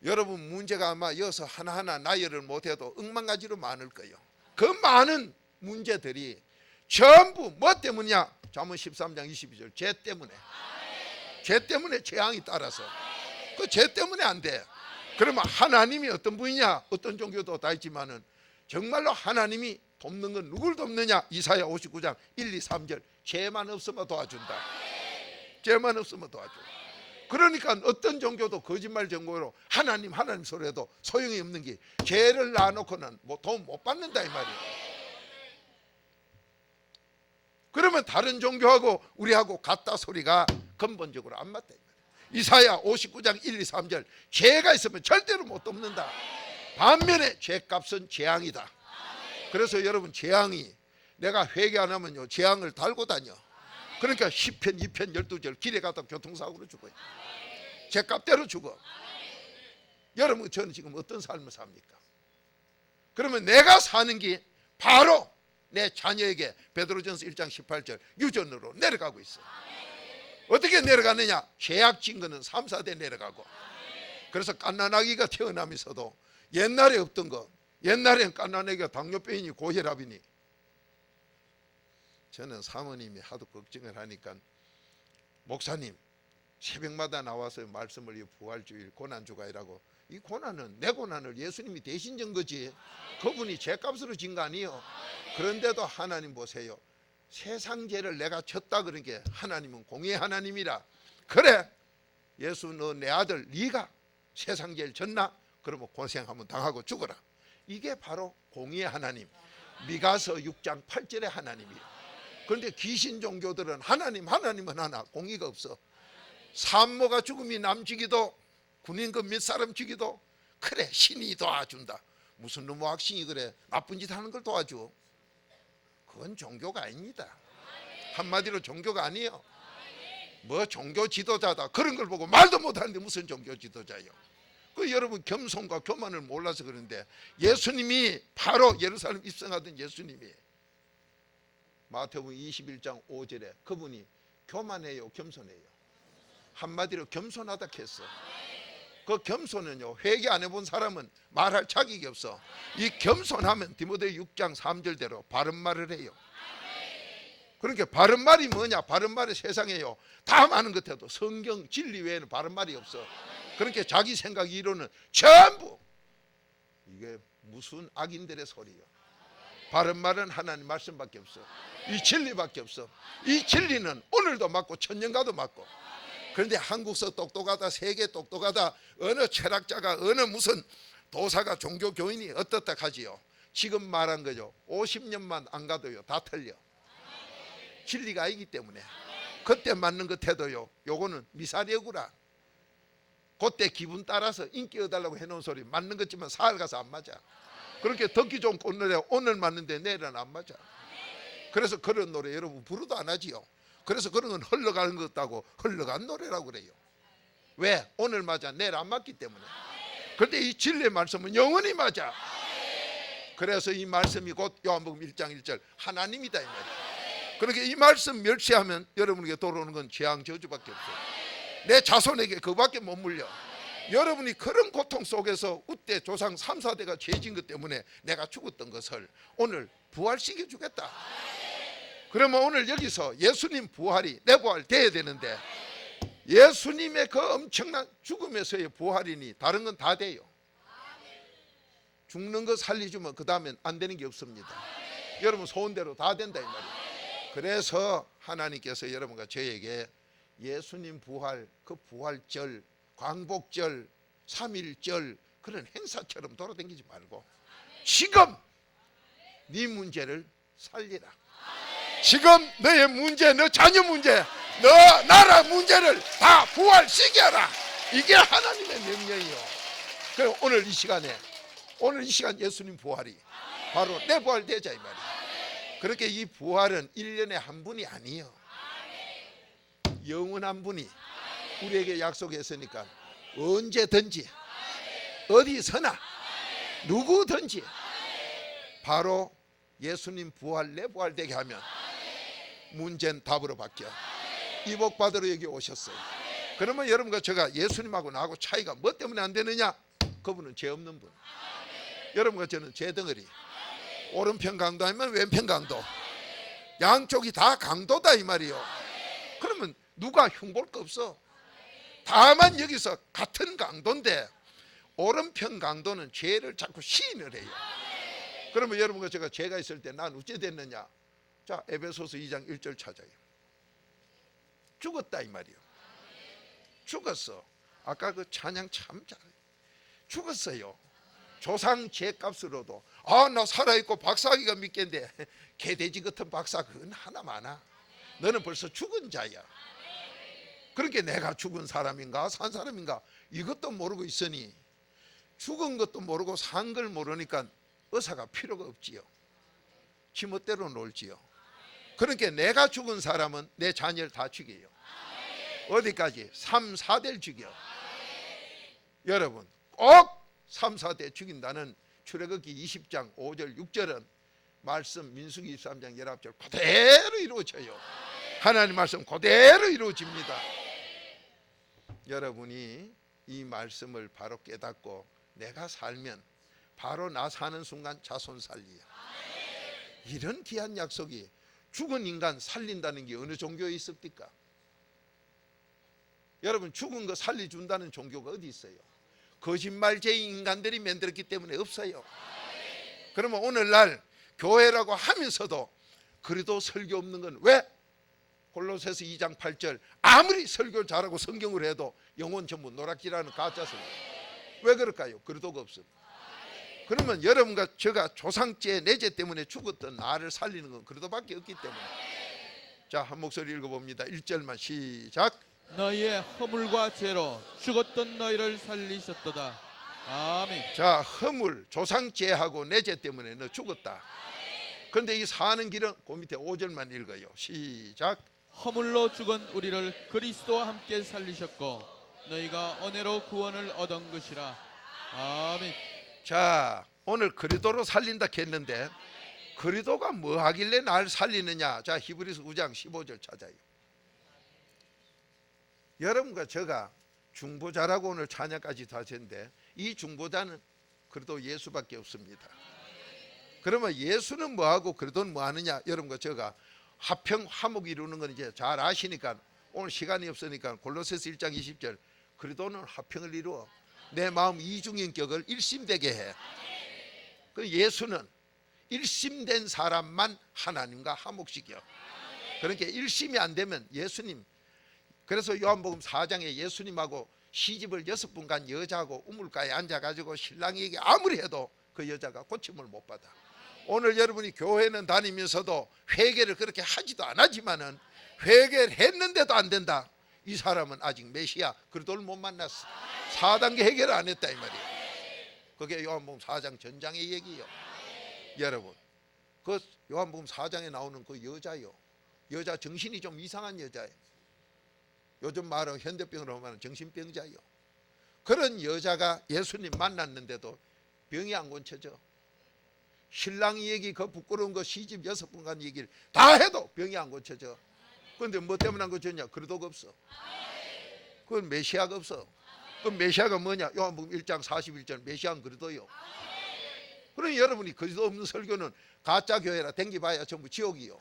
여러분 문제가 아마 여기서 하나하나 나열을 못해도 억만가지로 많을 거예요. 그 많은 문제들이 전부 뭐 때문이냐? 잠언 13장 22절 죄 때문에. 죄 때문에 재앙이 따라서. 그 죄 때문에 안 돼. 그러면 하나님이 어떤 분이냐? 어떤 종교도 다 있지만은 정말로 하나님이 돕는 건 누굴 돕느냐? 이사야 59장 1, 2, 3절 죄만 없으면 도와준다. 죄만 없으면 도와줘. 그러니까 어떤 종교도 거짓말 종교로 하나님 소리 해도 소용이 없는 게 죄를 놔놓고는 뭐 돈 못 받는다 이 말이에요. 그러면 다른 종교하고 우리하고 같다 소리가 근본적으로 안 맞다 이 말이에요. 이사야 59장 1, 2, 3절 죄가 있으면 절대로 못 돕는다. 반면에 죄값은 재앙이다. 그래서 여러분 재앙이 내가 회개 안 하면요 재앙을 달고 다녀. 그러니까 10편 2편 12절 길에 가다 교통사고로 죽어요. 죄값대로 죽어. 여러분 저는 지금 어떤 삶을 삽니까? 그러면 내가 사는 게 바로 내 자녀에게 베드로전서 1장 18절 유전으로 내려가고 있어. 어떻게 내려가느냐? 죄악 진 거는 3, 4대 내려가고. 그래서 갓난아기가 태어나면서도 옛날에 없던 거, 옛날엔 갓난아기가 당뇨병이니 고혈압이니, 저는 사모님이 하도 걱정을 하니까 목사님 새벽마다 나와서 말씀을 부활주일 고난주가이라고. 이 고난은 내 고난을 예수님이 대신 진 거지 그분이 죄값으로 진 거 아니에요. 그런데도 하나님 보세요. 세상 죄를 내가 졌다 그런 게 하나님은 공의 하나님이라. 그래 예수 너 내 아들 네가 세상 죄를 졌나? 그러면 고생하면 당하고 죽어라. 이게 바로 공의 하나님, 미가서 6장 8절의 하나님이에요. 그런데 귀신 종교들은 하나님은 하나, 공의가 없어. 산모가 죽음이 남지기도 군인급 몇 사람 죽이도 그래 신이 도와준다. 무슨 놈의 확신이 그래 나쁜 짓 하는 걸 도와줘. 그건 종교가 아닙니다. 한마디로 종교가 아니에요. 뭐 종교 지도자다 그런 걸 보고 말도 못하는데 무슨 종교 지도자예요. 그 여러분 겸손과 교만을 몰라서 그런데 예수님이 바로 예루살렘 입성하던 예수님이 마태복음 21장 5절에 그분이 교만해요 겸손해요? 한마디로 겸손하다 했어. 그 겸손은요 회개 안 해본 사람은 말할 자격이 없어. 이 겸손하면 디모데 6장 3절대로 바른 말을 해요. 그러니까 바른 말이 뭐냐? 바른 말이 세상에요 다 많은 것 해도 성경 진리 외에는 바른 말이 없어. 그러니까 자기 생각 이론은 전부 이게 무슨 악인들의 소리예요. 바른 말은 하나님 말씀밖에 없어. 이 진리밖에 없어. 이 진리는 오늘도 맞고 천년가도 맞고. 그런데 한국서 똑똑하다 세계 똑똑하다 어느 철학자가 어느 무슨 도사가 종교교인이 어떻다 하지요. 지금 말한 거죠. 50년만 안 가도요 다 틀려. 진리가 아니기 때문에. 그때 맞는 것 해도요 요거는 미사리구라. 그때 기분 따라서 인기 얻으려고 해놓은 소리 맞는 것지만 사흘 가서 안 맞아. 그렇게 듣기 좋은 꽃노래 오늘 맞는데 내일은 안 맞아. 그래서 그런 노래 여러분 부르도 안 하지요. 그래서 그런 건 흘러가는 것 같다고 흘러간 노래라고 그래요. 왜? 오늘 맞아 내일 안 맞기 때문에. 그런데 이 진리의 말씀은 영원히 맞아. 그래서 이 말씀이 곧 요한복음 1장 1절 하나님이다 이 말이에요. 그렇게 이 말씀 멸시하면 여러분에게 돌아오는 건 재앙 저주밖에 없어요. 내 자손에게 그밖에 못 물려. 여러분이 그런 고통 속에서 그때 조상 3, 4대가 죄진 것 때문에 내가 죽었던 것을 오늘 부활시켜 주겠다. 그러면 오늘 여기서 예수님 부활이 내 부활 돼야 되는데 예수님의 그 엄청난 죽음에서의 부활이니 다른 건 다 돼요. 죽는 거 살려주면 그 다음엔 안 되는 게 없습니다. 여러분 소원대로 다 된다 이 말이에요. 그래서 하나님께서 여러분과 저에게 예수님 부활, 그 부활절, 광복절, 3.1절 그런 행사처럼 돌아다니지 말고 지금 네 문제를 살리라. 지금 너의 문제, 너 자녀 문제, 너 나라 문제를 다 부활시켜라. 이게 하나님의 명령이요. 그럼 오늘 이 시간 예수님 부활이 바로 내 부활 되자 이 말이에요. 그렇게 이 부활은 1년에 한 분이 아니에요. 영원한 분이 우리에게 약속했으니까 언제든지 어디서나 누구든지 바로 예수님 부활 내 부활 되게 하면 문제는 답으로 바뀌어 이 복 받으러 여기 오셨어요. 그러면 여러분과 제가 예수님하고 나하고 차이가 뭐 때문에 안 되느냐? 그분은 죄 없는 분, 여러분과 저는 죄 덩어리. 오른편 강도 아니면 왼편 강도, 양쪽이 다 강도다 이 말이요. 그러면 누가 흉볼 거 없어. 다만 여기서 같은 강도인데 오른편 강도는 죄를 자꾸 시인을 해요. 그러면 여러분과 제가 죄가 있을 때 난 어찌 됐느냐? 자, 에베소서 2장 1절 찾아요. 죽었다 이 말이요. 죽었어. 아까 그 찬양 참 잘 죽었어요. 조상 죄값으로도 나 살아있고 박사하기가 믿겠는데 개돼지 같은 박사 그건 하나 많아. 너는 벌써 죽은 자야. 그렇게 내가 죽은 사람인가 산 사람인가 이것도 모르고 있으니, 죽은 것도 모르고 산 걸 모르니까 의사가 필요가 없지요. 지멋대로 놀지요. 그러니까 내가 죽은 사람은 내 자녀를 다 죽여요. 어디까지? 3, 4대를 죽여. 여러분 꼭 3, 4대 죽인다는 출애굽기 20장 5절 6절은 말씀 민수기 23장 19절 그대로 이루어져요. 하나님 말씀 그대로 이루어집니다. 여러분이 이 말씀을 바로 깨닫고 내가 살면 바로 나 사는 순간 자손 살리야. 이런 귀한 약속이 죽은 인간 살린다는 게 어느 종교에 있습니까? 여러분 죽은 거 살려준다는 종교가 어디 있어요? 거짓말쟁이 인간들이 만들었기 때문에 없어요. 그러면 오늘날 교회라고 하면서도 그래도 설교 없는 건 왜? 골로새서 2장 8절 아무리 설교 잘하고 성경을 해도 영혼 전부 노락질하는 가짜 설교. 왜 그럴까요? 그래도가 없어. 그러면 여러분과 제가 조상죄 내죄 때문에 죽었던 나를 살리는 건 그래도밖에 없기 때문에. 자, 한 목소리 읽어봅니다. 1절만 시작. 너희의 허물과 죄로 죽었던 너희를 살리셨도다. 아멘. 자, 허물 조상죄하고 내죄 때문에 너 죽었다. 그런데 이 사는 길은 그 밑에 5절만 읽어요. 시작. 허물로 죽은 우리를 그리스도와 함께 살리셨고 너희가 은혜로 구원을 얻은 것이라. 아멘. 자, 오늘 그리스도로 살린다 했는데 그리스도가 뭐 하길래 날 살리느냐? 자, 히브리서 9장 15절 찾아요. 여러분과 제가 중보자라고 오늘 찬양까지 다 했는데 이 중보자는 그래도 예수밖에 없습니다. 그러면 예수는 뭐하고 그리스도는 뭐하느냐? 여러분과 제가 화평 화목 이루는 건 이제 잘 아시니까 오늘 시간이 없으니까 골로새서 1장 20절 그리스도는 화평을 이루어 내 마음 이중인격을 일심되게 해. 그 예수는 일심된 사람만 하나님과 화목시켜. 그러니까 일심이 안 되면 예수님, 그래서 요한복음 4장에 예수님하고 시집을 6분간 여자하고 우물가에 앉아가지고 신랑에게 아무리 해도 그 여자가 고침을 못 받아. 오늘 여러분이 교회는 다니면서도 회개를 그렇게 하지도 않았지만은 회개를 했는데도 안 된다. 이 사람은 아직 메시아 그리스도를 못 만났어. 4단계 해결을 안 했다 이 말이에요. 그게 요한복음 4장 전장의 얘기예요. 여러분 그 요한복음 4장에 나오는 그 여자요, 여자 정신이 좀 이상한 여자예요. 요즘 말은 현대병으로 하면 정신병자예요. 그런 여자가 예수님 만났는데도 병이 안 고쳐져. 신랑 얘기 그 부끄러운 거 시집 6분간 얘기를 다 해도 병이 안 고쳐져. 그런데 뭐 때문에 안 고쳤냐? 그리스도가 없어. 그건 메시아가 없어. 그럼 메시아가 뭐냐? 요한복음 1장 41절 메시아는 그리스도요. 그러니 여러분이 그리스도 없는 설교는 가짜 교회라 댕기봐야 전부 지옥이요.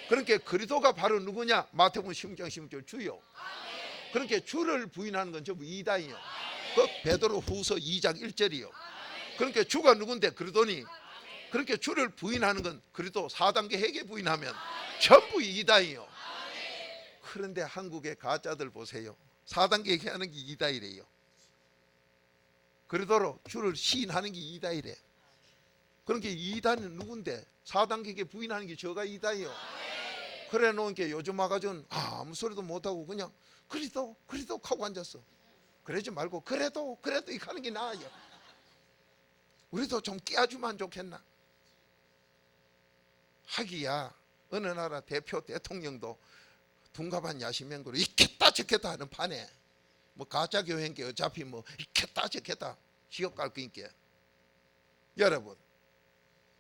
그러니까 그리스도가 바로 누구냐? 마태복음 16장 16절 주요. 그러니까 주를 부인하는 건 전부 이단이요. 그 베드로 후서 2장 1절이요. 그러니까 주가 누군데? 그리스도니. 그렇게 주를 부인하는 건 그래도 4단계 회개 부인하면 전부 이단이요. 그런데 한국의 가짜들 보세요. 4단계 회개하는 게 이단이래요. 그러도록 주를 시인하는 게 이단이래. 그러니까 이단은 누군데? 4단계에 부인하는 게 저가 이단이요. 그래 놓은 게 요즘 와가지고는 아무 소리도 못하고 그냥 그리도 하고 앉았어. 그러지 말고 그래도 이 하는 게 나아요. 우리도 좀 끼워주면 좋겠나? 하기야 어느 나라 대표 대통령도 둔갑한 야심행구로 있겠다 저겠다 하는 판에 뭐 가짜 교회인게 어차피 뭐 있겠다 저겠다 지옥 갈 거니까. 여러분,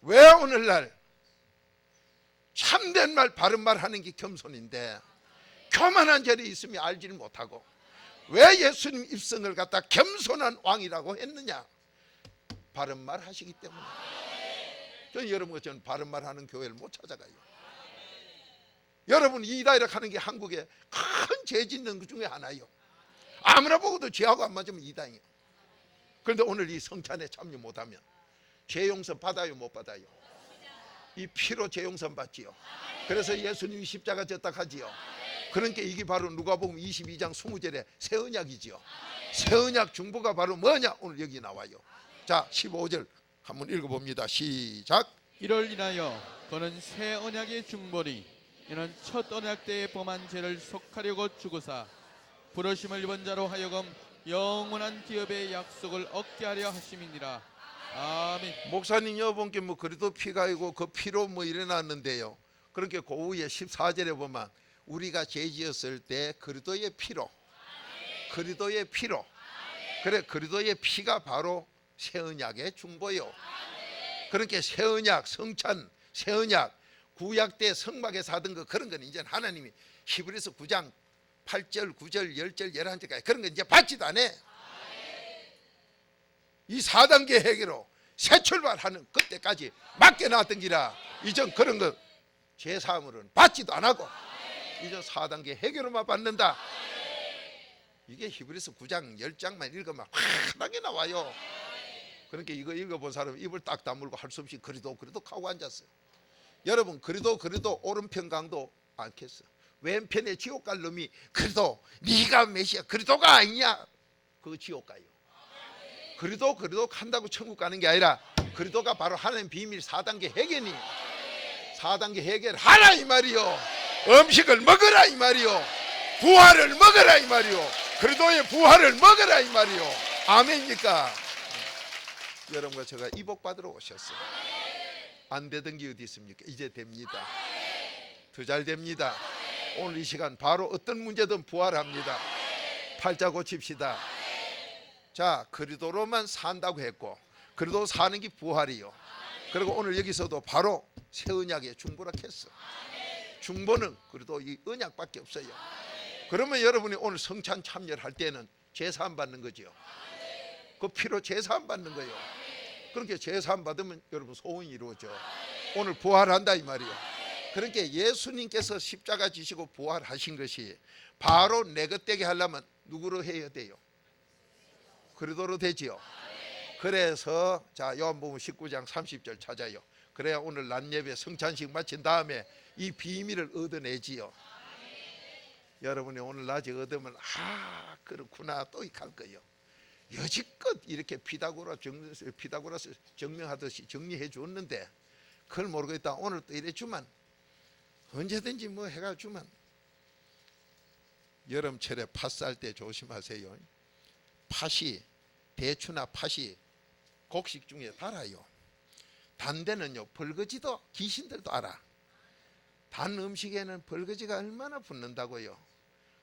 왜 오늘날 참된 말 바른 말 하는 게 겸손인데 교만한 자리에 있으면 알지를 못하고 왜 예수님 입성을 갖다 겸손한 왕이라고 했느냐? 바른 말 하시기 때문에. 저는 여러분 바른 말 하는 교회를 못 찾아가요. 여러분 이다이라 하는 게 한국에 큰 죄 짓는 것 중에 하나예요. 아무나 보고도 죄하고 안 맞으면 이단이에요. 그런데 오늘 이 성찬에 참여 못하면 죄 용서 받아요 못 받아요? 이 피로 죄 용서 받지요. 그래서 예수님이 십자가 졌다 하지요. 그러니까 이게 바로 누가복음 22장 20절에 새 언약이지요. 새 언약 중보가 바로 뭐냐? 오늘 여기 나와요. 자 15절 한번 읽어봅니다. 시작. 이를 인하여 그는 새 언약의 중보니 이는 첫 언약 때에 범한 죄를 속하려고 죽으사 부르심을 입은 자로 하여금 영원한 기업의 약속을 얻게 하려 하심이니라. 아멘. 목사님 여러분께 뭐 그래도 피가 있고 그 피로 뭐 일어났는데요. 그렇게 그 후에 14절에 보면 우리가 죄 지었을 때 그리스도의 피로 그래 그리스도의 피가 바로 새 언약의 중보요. 그러니까 새 언약 성찬 새 언약 구약 때 성막에서 하던 거 그런 건 이제 하나님이 히브리서 9장 8절 9절 10절 11절까지 그런 건 이제 받지도 않아. 이 4단계 회개로 새 출발하는 그때까지 맡겨놨던 기라 이전 그런 거 제사함으로는 받지도 안 하고 이전 4단계 회개로만 받는다. 이게 히브리서 9장 10장만 읽으면 환하게 나와요. 그러니까 이거 읽어본 사람은 입을 딱 다물고 할 수 없이 그리도 하고 앉았어요. 여러분 그리도 오른편 강도 않겠어. 왼편에 지옥 갈 놈이 그래도 네가 메시아 그리도가 아니냐 그거 지옥 가요. 그리도 한다고 천국 가는 게 아니라 그리도가 바로 하나님 비밀 4단계 회개니 4단계 회개를 하라 이 말이요. 음식을 먹으라 이 말이요. 부활을 먹으라 이 말이요. 그리도의 부활을 먹으라 이 말이요. 아멘입니까? 여러분과 제가 이복 받으러 오셨어요. 안 되던 게 어디 있습니까? 이제 됩니다. 더 잘 됩니다. 오늘 이 시간 바로 어떤 문제든 부활합니다. 팔자 고칩시다. 자, 그리도로만 산다고 했고 그리도 사는 게 부활이요. 그리고 오늘 여기서도 바로 새 언약의 중보라 했어. 중보는 그래도 이 언약밖에 없어요. 그러면 여러분이 오늘 성찬 참여를 할 때는 제사함 받는 거죠. 그 피로 제사함 받는 거예요. 그렇게 제사함 받으면 여러분 소원이 이루어져. 오늘 부활한다 이 말이에요. 그러니까 예수님께서 십자가 지시고 부활하신 것이 바로 내 것 되게 하려면 누구로 해야 돼요? 그리도로 되지요. 그래서 자 요한복음 19장 30절 찾아요. 그래야 오늘 낮 예배 성찬식 마친 다음에 이 비밀을 얻어내지요. 여러분이 오늘 낮에 얻으면 그렇구나 또 갈 거예요. 여지껏 이렇게 피다고라스 증명하듯이 정리해 줬는데 그걸 모르겠다. 오늘 또 이래 주면 언제든지 뭐 해가 주면 여름철에 팥 쌀 때 조심하세요. 팥이 대추나 팥이 곡식 중에 달아요. 단 데는요 벌거지도 귀신들도 알아. 단 음식에는 벌거지가 얼마나 붙는다고요.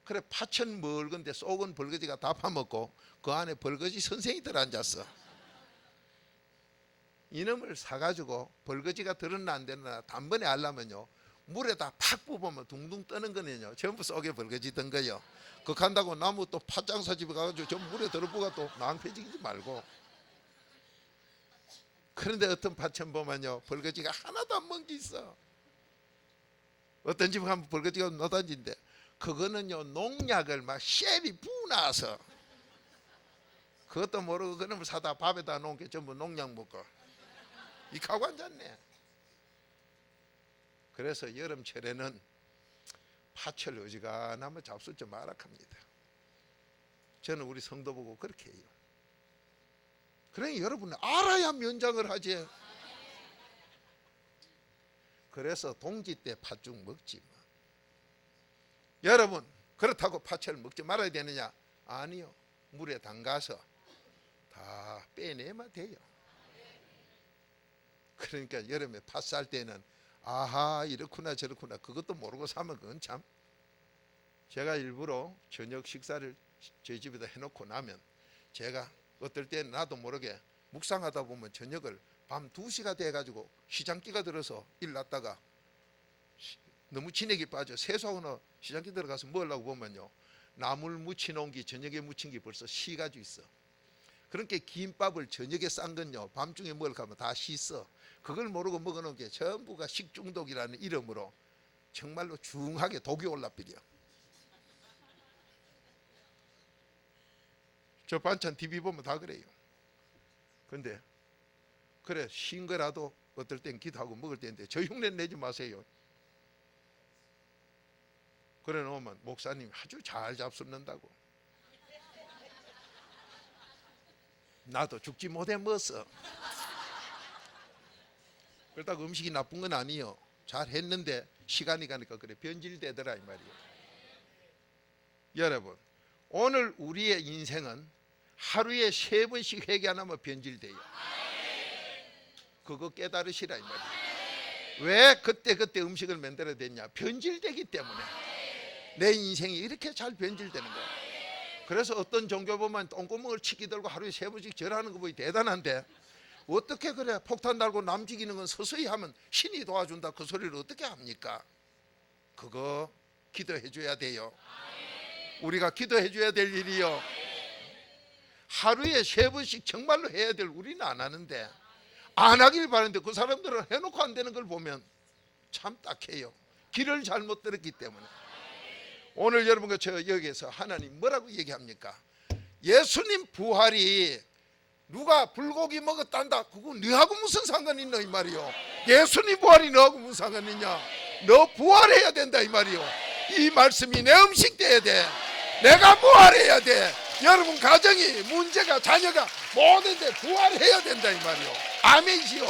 그래 팥은 멀건데 속은 벌거지가 다 파먹고 그 안에 벌거지 선생이 들어앉았어. 이놈을 사가지고 벌거지가 들었나 안 들었나 단번에 알려면요 물에다 팍 뽑으면 둥둥 뜨는 거는요 전부 속에 벌거지 든 거예요. 그거 한다고 나무 또 팥장사 집에 가가지고 전부 물에 들어보가 또 낭패지지 말고. 그런데 어떤 팥은 보면요 벌거지가 하나도 안 먹은 게 있어. 어떤 집에 가면 벌거지가 노단지인데 그거는요 농약을 막 쉐비 부나서 그것도 모르고 그놈을 사다 밥에다 놓은 게 전부 농약 먹고 이카고 앉았네. 그래서 여름철에는 팥을 어지간하면 잡수 좀 마라 합니다. 저는 우리 성도 보고 그렇게 해요. 그러니 여러분 알아야 면장을 하지. 그래서 동지 때 팥죽 먹지 마. 여러분, 그렇다고 팥을 먹지 말아야 되느냐? 아니요. 물에 담가서 다 빼내면 돼요. 그러니까 여름에 팥 살 때는 아하 이렇구나 저렇구나 그것도 모르고 사면 그건 참. 제가 일부러 저녁 식사를 저희 집에다 해놓고 나면 제가 어떨 때는 나도 모르게 묵상하다 보면 저녁을 밤 2시가 돼가지고 시장기가 들어서 일 났다가 너무 진액이 빠져 세수하거나 시장기 들어가서 먹으려고 보면요, 나물 무쳐놓은 게 저녁에 무친 게 벌써 식어가지고 있어. 그렇게 김밥을 저녁에 싼 건요 밤중에 먹으려고 하면 다 씻어. 그걸 모르고 먹어놓은 게 전부가 식중독이라는 이름으로 정말로 중하게 독이 올라버려. 저 반찬 TV 보면 다 그래요. 근데 그래 신 거라도 어떨 땐 기도하고 먹을 때인데 저 흉내 내지 마세요. 그래 놓으면 목사님이 아주 잘 잡숫는다고. 나도 죽지 못해 먹었어. 그렇다고 음식이 나쁜 건 아니요. 잘 했는데 시간이 가니까 그래 변질되더라 이 말이에요. 여러분, 오늘 우리의 인생은 하루에 3번씩 회개 안 하면 변질돼요. 그거 깨달으시라 이 말이에요. 왜 그때 음식을 만들어야 됐냐? 변질되기 때문에. 내 인생이 이렇게 잘 변질되는 거예요. 그래서 어떤 종교 보면 똥구멍을 치기 들고 하루에 3번씩 절하는 거 보기 대단한데 어떻게 그래 폭탄 달고 남 죽이는 건 서서히 하면 신이 도와준다 그 소리를 어떻게 합니까? 그거 기도해 줘야 돼요. 우리가 기도해 줘야 될 일이요. 하루에 3번씩 정말로 해야 될 우리는 안 하는데 안 하길 바라는데 그 사람들은 해놓고 안 되는 걸 보면 참 딱해요. 길을 잘못 들었기 때문에. 오늘 여러분과 저 여기에서 하나님 뭐라고 얘기합니까? 예수님 부활이 누가 불고기 먹었단다 그거 너하고 무슨 상관이 있나 이 말이요. 예수님 부활이 너하고 무슨 상관이 있냐? 너 부활해야 된다 이 말이요. 이 말씀이 내 음식 돼야 돼. 내가 부활해야 돼. 여러분 가정이 문제가 자녀가 모든데 부활해야 된다 이 말이요. 아멘이시요.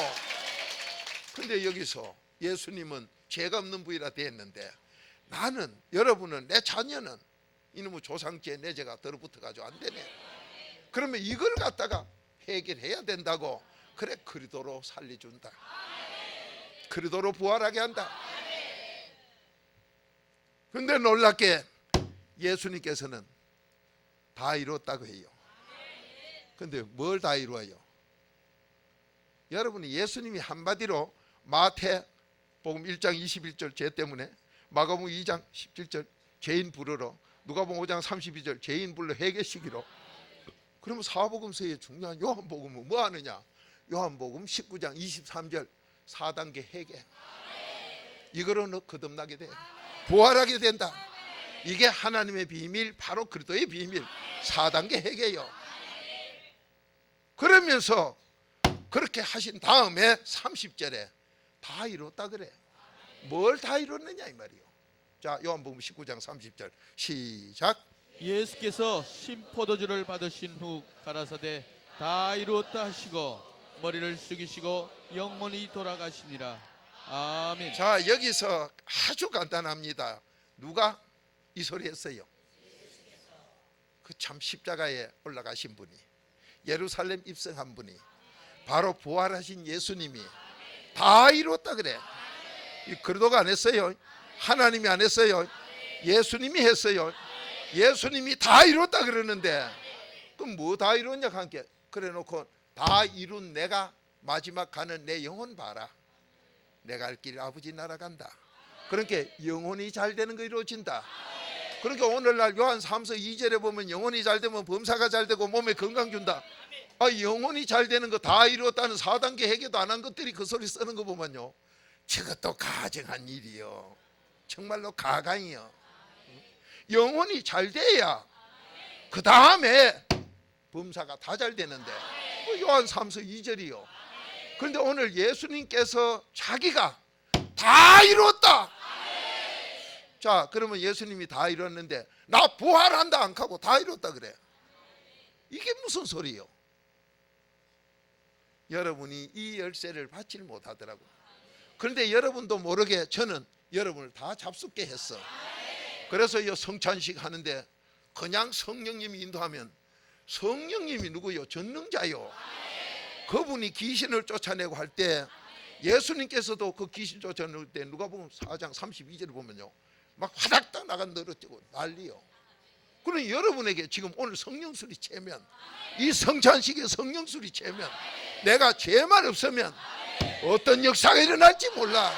근데 여기서 예수님은 죄가 없는 부위라 되었는데 나는 여러분은 내 자녀는 이놈의 조상죄 내 죄가 들어붙어 가지고 안 되네. 그러면 이걸 갖다가 해결해야 된다고. 그래 그리도로 살려준다. 그리도로 부활하게 한다. 근데 놀랍게 예수님께서는 다 이뤘다고 해요. 근데 뭘 다 이루어요? 여러분이 예수님이 한마디로 마태복음 1장 21절 죄 때문에, 마가복음 2장 17절 죄인 부르러, 누가복음 5장 32절 죄인 불러 회개시키러. 그러면 사복음서의 중요한 요한복음은 뭐 하느냐? 요한복음 19장 23절 4단계 회개. 이거로 너 거듭나게 돼. 부활하게 된다. 이게 하나님의 비밀, 바로 그리스도의 비밀 4단계 회개요. 그러면서 그렇게 하신 다음에 30절에 다 이뤘다 그래. 뭘 다 이뤘느냐 이 말이요. 자, 요한복음 19장 30절 시작. 예수께서 신포도주를 받으신 후 가라사대 다 이루었다 하시고 머리를 숙이시고 영원히 돌아가시니라. 아멘. 자, 여기서 아주 간단합니다. 누가 이 소리 했어요? 그 참 십자가에 올라가신 분이, 예루살렘 입성한 분이, 바로 부활하신 예수님이 다 이루었다 그래. 그리도가 안 했어요. 하나님이 안 했어요. 예수님이 했어요. 예수님이 다 이뤘다 그러는데 그럼 뭐 다 이뤘냐 함께 그래 놓고 다 이룬 내가 마지막 가는 내 영혼 봐라. 내가 갈 길 아버지 나라 간다. 그러니까 영혼이 잘 되는 거 이루어진다. 그러니까 오늘날 요한 3서 2절에 보면 영혼이 잘 되면 범사가 잘 되고 몸에 건강 준다. 아, 영혼이 잘 되는 거 다 이루었다는 4단계 회개도 안 한 것들이 그 소리 쓰는 거 보면요, 저것도 가증한 일이요. 정말로 가강이요. 영혼이 잘 돼야 그 다음에 범사가 다 잘 되는데 요한 3서 2절이요. 그런데 오늘 예수님께서 자기가 다 이뤘다. 자, 그러면 예수님이 다 이뤘는데 나 부활한다 안 하고 다 이뤘다 그래. 이게 무슨 소리요? 여러분이 이 열쇠를 받지 못하더라고. 그런데 여러분도 모르게 저는 여러분을 다 잡숫게 했어. 그래서 이 성찬식 하는데 그냥 성령님이 인도하면, 성령님이 누구요? 전능자요. 그분이 귀신을 쫓아내고 할 때 예수님께서도 그 귀신 쫓아낼 때 누가복음 4장 32절을 보면요, 막 화닥닥 나가 늘어지고 난리요. 그럼 여러분에게 지금 오늘 성령술이 채면, 이 성찬식에 성령술이 채면, 내가 죄만 없으면 어떤 역사가 일어날지 몰라.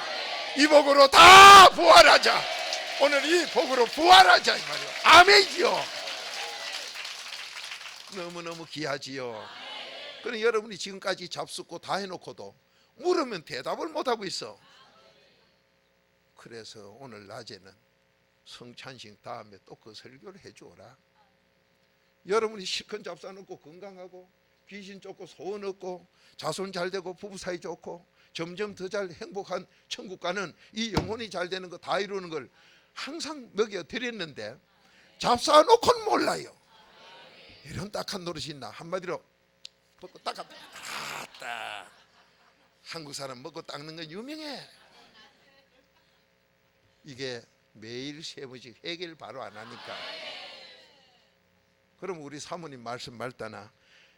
이 복으로 다 부활하자. 오늘 이 복으로 부활하자 이 말이요. 아멘이요. 너무너무 귀하지요. 그럼 여러분이 지금까지 잡숫고 다 해놓고도 물으면 대답을 못하고 있어. 그래서 오늘 낮에는 성찬식 다음에 또 그 설교를 해주어라. 여러분이 실컷 잡숴놓고 건강하고 귀신 쫓고 소원 얻고 자손 잘 되고 부부 사이 좋고 점점 더 잘 행복한 천국 가는 이 영혼이 잘 되는 거 다 이루는 걸 항상 먹여 드렸는데 잡숴놓고는 몰라요. 이런 딱한 노릇이 있나? 한마디로 먹고 닦았다. 아따, 한국 사람 먹고 닦는 거 유명해. 이게 매일 세 번씩 회개를 바로 안 하니까. 그럼 우리 사모님 말씀 말따나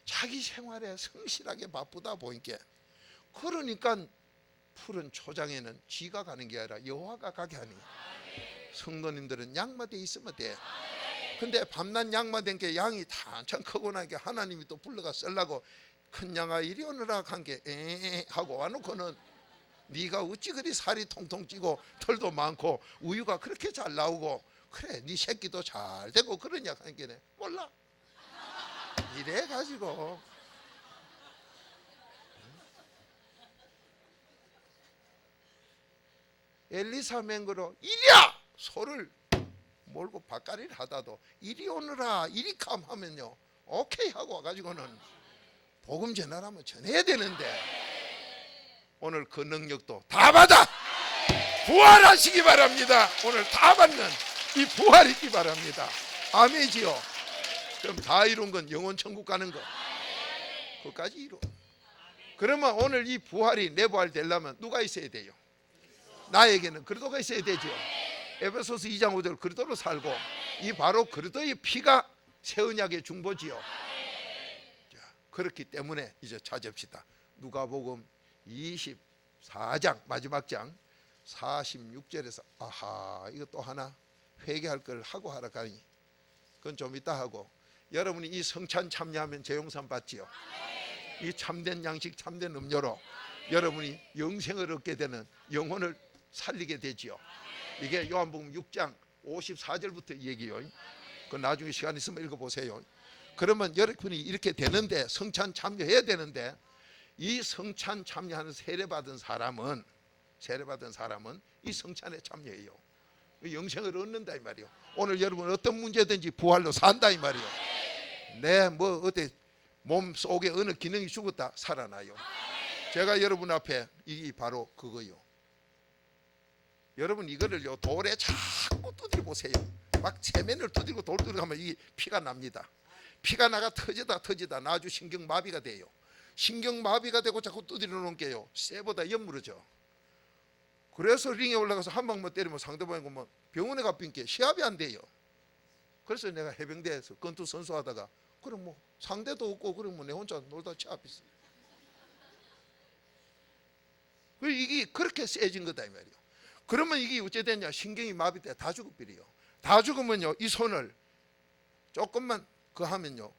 자기 생활에 성실하게 바쁘다 보니까, 그러니까 푸른 초장에는 지가 가는 게 아니라 여호와가 가게 하니, 성도님들은 양마대 있으면 돼. 근데 밤낮 양마된 게 양이 탄천 크고 나니까 하나님이 또 불러가 썰라고 큰 양아 이리 오너라 한 게 에 하고 와놓고는 네가 어찌 그리 살이 통통 찌고 털도 많고 우유가 그렇게 잘 나오고 그래 네 새끼도 잘 되고 그러냐 하는 게 몰라. 이래 가지고 엘리사 맹그로 이리야 소를 몰고 밭갈이를 하다도 이리 오너라 이리 감 하면요 오케이 하고 와가지고는 복음 전하라면 전해야 되는데, 오늘 그 능력도 다 받아 부활하시기 바랍니다. 오늘 다 받는 이 부활 있기 바랍니다. 아멘이지요. 그럼 다 이룬 건 영원 천국 가는 거, 그것까지 이루. 그러면 오늘 이 부활이 내 부활 되려면 누가 있어야 돼요? 나에게는 그리스도가 있어야 되죠. 에베소서 2장 5절 그리스도로 살고, 이 바로 그리스도의 피가 새 언약의 중보지요. 자, 그렇기 때문에 이제 찾읍시다. 누가복음 24장 마지막 장 46절에서 아하 이거 또 하나 회개할 걸 하고 하라 가니, 그건 좀 이따 하고, 여러분이 이 성찬 참여하면 재용산 받지요. 이 참된 양식 참된 음료로 여러분이 영생을 얻게 되는, 영혼을 살리게 되지요. 이게 요한복음 6장 54절부터 얘기요. 그 나중에 시간 있으면 읽어보세요. 그러면 여러분이 이렇게 되는데, 성찬 참여해야 되는데, 이 성찬 참여하는 세례받은 사람은 이 성찬에 참여해요. 영생을 얻는다 이 말이요. 오늘 여러분 어떤 문제든지 부활로 산다 이 말이요. 내 뭐 어때 몸 속에 어느 기능이 죽었다 살아나요. 제가 여러분 앞에 이게 바로 그거요. 여러분 이거를요 돌에 자꾸 두드려 보세요. 막 세면을 두드리고 돌 두드리고 하면 이 피가 납니다. 피가 나가 터지다 나주 신경마비가 돼요. 신경마비가 되고 자꾸 두드려 놓은 게요 쇠보다 연무러져. 그래서 링에 올라가서 한 방만 때리면 상대방이 뭐 병원에 가빈 게 시합이 안 돼요. 그래서 내가 해병대에서 권투 선수하다가 그럼 뭐 상대도 없고 그러면 내 혼자 놀다 치아pis어. 이게 그렇게 세진 거다 이 말이에요. 그러면 이게 어째 됐냐? 신경이 마비돼 다 죽어버려요. 다 죽으면요 이 손을 조금만 그 하면요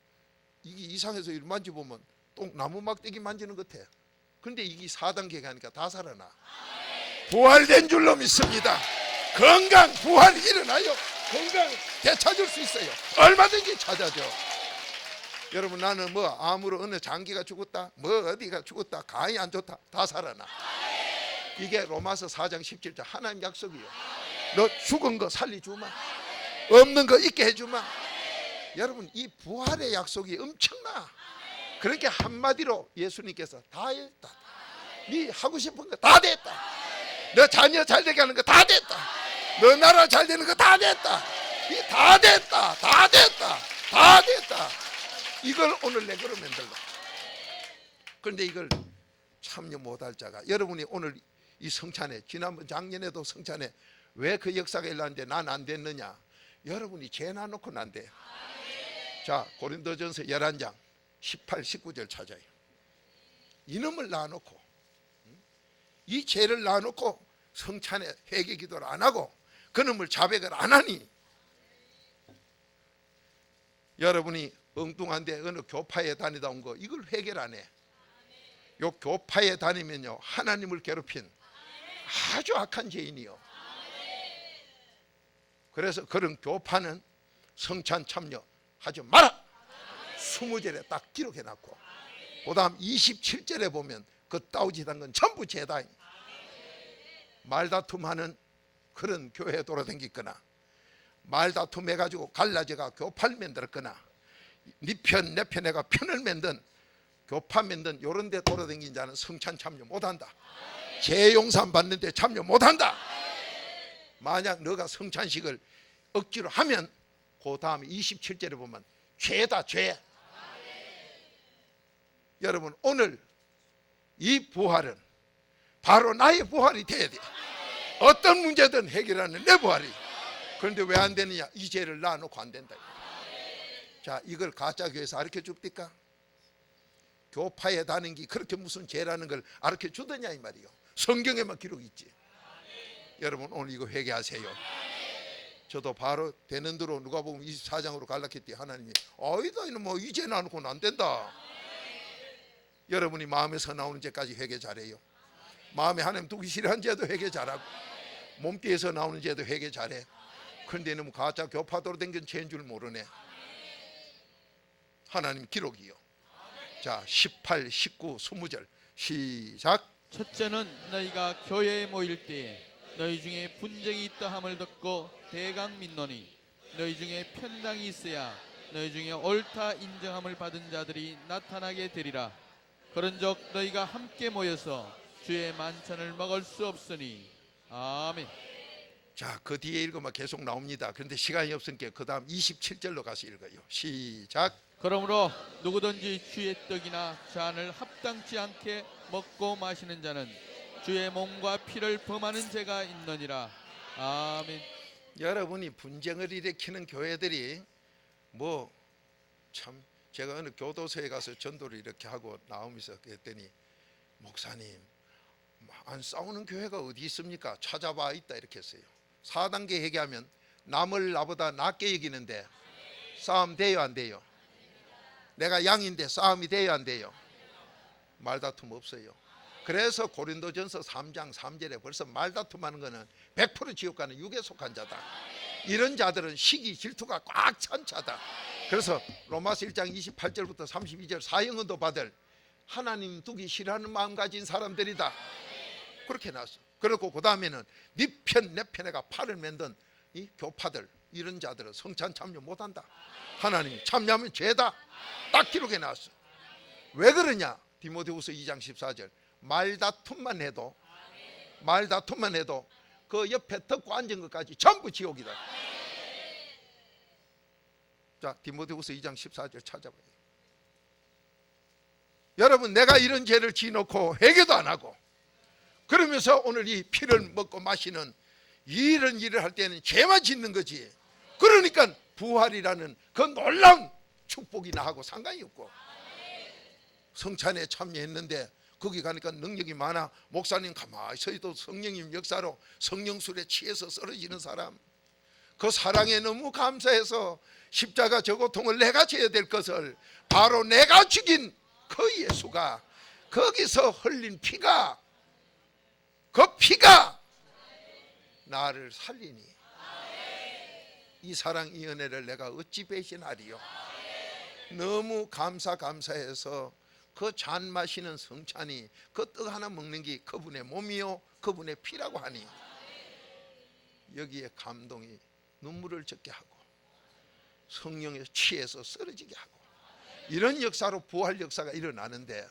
이게 이상해서 이렇게 만져보면 또 나무 막대기 만지는 것 같아. 근데 이게 4단계가 하니까 다 살아나. 부활된 줄로 믿습니다. 건강 부활 일어나요. 건강 되찾을 수 있어요. 얼마든지 찾아줘. 여러분 나는 뭐 암으로 어느 장기가 죽었다 뭐 어디가 죽었다 간이 안 좋다 다 살아나. 이게 로마서 4장 17절 하나님 약속이요. 너 죽은 거 살리주마, 없는 거 있게 해주마. 여러분 이 부활의 약속이 엄청나. 그러니까 한마디로 예수님께서 다 했다. 네 하고 싶은 거 다 됐다. 너 자녀 잘 되게 하는 거 다 됐다. 너 나라 잘 되는 거 다 됐다. 이 다 됐다. 다 됐다. 다 됐다. 이걸 오늘 내 거로 만들라. 그런데 이걸 참여 못할 자가, 여러분이 오늘 이 성찬에, 지난번 작년에도 성찬에 왜 그 역사가 일어났는데 난 안 됐느냐? 여러분이 죄 놔놓고는 안 돼요. 자, 고린도전서 11장 18, 19절 찾아요. 이놈을 놔놓고, 이 죄를 놔놓고 성찬에 회개 기도를 안 하고 그놈을 자백을 안 하니, 여러분이 엉뚱한데 어느 교파에 다니다 온 거 이걸 회개를 안 해. 요 교파에 다니면요 하나님을 괴롭힌 아주 악한 죄인이요. 그래서 그런 교파는 성찬 참여하지 마라. 20절에 딱 기록해놨고, 그 다음 27절에 보면 그 따오지단 건 전부 죄다. 말다툼하는 그런 교회에 돌아다니거나, 말다툼 해가지고 갈라져가 교파를 만들었거나, 네 편 내 편 해가 편을 만든 교파 만든 요런 데 돌아다니는 자는 성찬 참여 못한다. 재용산 받는데 참여 못한다. 만약 너가 성찬식을 억지로 하면 그 다음에 27절에 보면 죄다, 죄. 여러분, 오늘 이 부활은 바로 나의 부활이 돼야 돼. 어떤 문제든 해결하는 내 부활이. 그런데 왜 안 되느냐? 이 죄를 놔놓고 안 된다. 자, 이걸 가짜 교회에서 가르쳐 줍니까? 교파에 다니는 게 그렇게 무슨 죄라는 걸 가르쳐 주더냐 이 말이요. 성경에만 기록이 있지. 여러분, 오늘 이거 회개하세요. 저도 바로 되는 대로 누가복음 24장으로 갈라켰더니 하나님이 아니다, 이는 뭐 이 죄 놔놓고는 안 된다. 여러분이 마음에서 나오는 죄까지 회개 잘해요. 마음에 하나님 두기 싫어한 죄도 회개 잘하고, 몸띠에서 나오는 죄도 회개 잘해. 그런데 너무 가짜 교파도로 댕긴 죄인 줄 모르네. 하나님 기록이요. 자, 18, 19, 20절 시작. 첫째는 너희가 교회에 모일 때에 너희 중에 분쟁이 있다 함을 듣고 대강 믿노니, 너희 중에 편당이 있어야 너희 중에 옳다 인정함을 받은 자들이 나타나게 되리라. 그런즉 너희가 함께 모여서 주의 만찬을 먹을 수 없으니. 아멘. 자, 그 뒤에 읽으면 계속 나옵니다. 그런데 시간이 없으니까 그 다음 27절로 가서 읽어요. 시작. 그러므로 누구든지 주의 떡이나 잔을 합당치 않게 먹고 마시는 자는 주의 몸과 피를 범하는 죄가 있느니라. 아멘. 여러분이 분쟁을 일으키는 교회들이 뭐 참, 제가 어느 교도소에 가서 전도를 이렇게 하고 나오면서 그랬더니, 목사님, 안 싸우는 교회가 어디 있습니까? 찾아봐. 있다. 이렇게 했어요. 4단계 회개하면 남을 나보다 낫게 여기는데 싸움 돼요, 안 돼요? 내가 양인데 싸움이 돼요, 안 돼요? 말다툼 없어요. 그래서 고린도전서 3장 3절에 벌써 말다툼하는 거는 100% 지옥 가는 육에 속한 자다. 이런 자들은 시기 질투가 꽉 찬 자다. 그래서 로마서 1장 28절부터 32절 사형은도 받을 하나님 두기 싫어하는 마음 가진 사람들이다. 그렇게 나왔어. 그리고 그 다음에는 네 편 내 편에가 팔을 만든 이 교파들, 이런 자들은 성찬 참여 못한다. 하나님 참여하면 죄다. 딱 기록해 나왔어. 왜 그러냐? 디모데후서 2장 14절 말다툼만 해도 그 옆에 듣고 앉은 것까지 전부 지옥이다. 자, 디모데후서 2장 14절 찾아봐요. 여러분, 내가 이런 죄를 지어놓고 회개도 안 하고 그러면서 오늘 이 피를 먹고 마시는 이런 일을 할 때는 죄만 짓는 거지. 그러니까 부활이라는 그 놀라운 축복이 나하고 상관이 없고, 성찬에 참여했는데 거기 가니까 능력이 많아. 목사님 가만히 서있도 성령님 역사로 성령술에 취해서 쓰러지는 사람, 그 사랑에 너무 감사해서 십자가 저 고통을 내가 져야 될 것을 바로 내가 죽인 그 예수가, 거기서 흘린 피가, 그 피가 나를 살리니 이 사랑 이 은혜를 내가 어찌 배신하리요. 너무 감사해서 그 잔 마시는 성찬이, 그 떡 하나 먹는 게 그분의 몸이요 그분의 피라고 하니 여기에 감동이 눈물을 젖게 하고 성령에 취해서 쓰러지게 하고, 이런 역사로 부활 역사가 일어나는데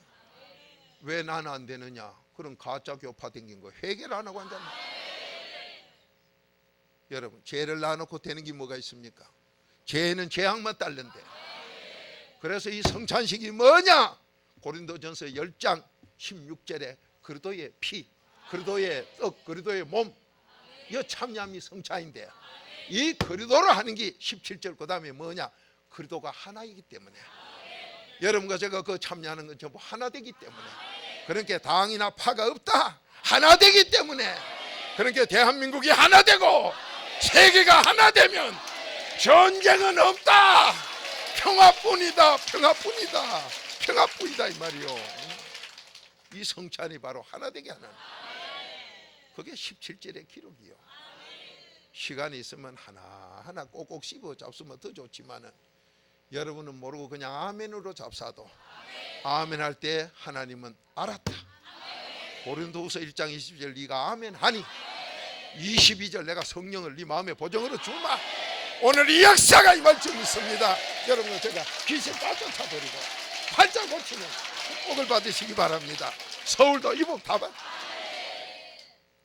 왜 나는 안 되느냐? 그런 가짜 교파 댕긴 거 회개를 안 하고 앉았나? 여러분, 죄를 놔놓고 되는 게 뭐가 있습니까? 죄는 죄악만 따른데. 그래서 이 성찬식이 뭐냐? 고린도전서 10장 16절에 그리스도의 피, 그리도의 떡, 그리도의 몸, 이 참여함이 성찬인데 이 그리도를 하는 게 17절 그 다음에 뭐냐? 그리도가 하나이기 때문에 여러분과 제가 그 참여하는 건 전부 하나 되기 때문에 그러니까 당이나 파가 없다. 하나 되기 때문에 그러니까 대한민국이 하나 되고 세계가 하나 되면 전쟁은 없다. 평화뿐이다. 평화뿐이다. 평화뿐이다 이 말이요. 이 성찬이 바로 하나 되게 하는 그게 17절의 기록이요. 시간이 있으면 하나하나 꼭꼭 씹어 잡수면 더 좋지만은 여러분은 모르고 그냥 아멘으로 잡사도 아멘 할 때 하나님은 알았다. 고린도후서 1장 20절 네가 아멘 하니 22절 내가 성령을 네 마음에 보정으로 주마. 오늘 이 역사가 이말쯤 있습니다. 여러분 제가 귀신 다 쫓아버리고 팔자 고치는 축복을 받으시기 바랍니다. 서울도 이복 다 받.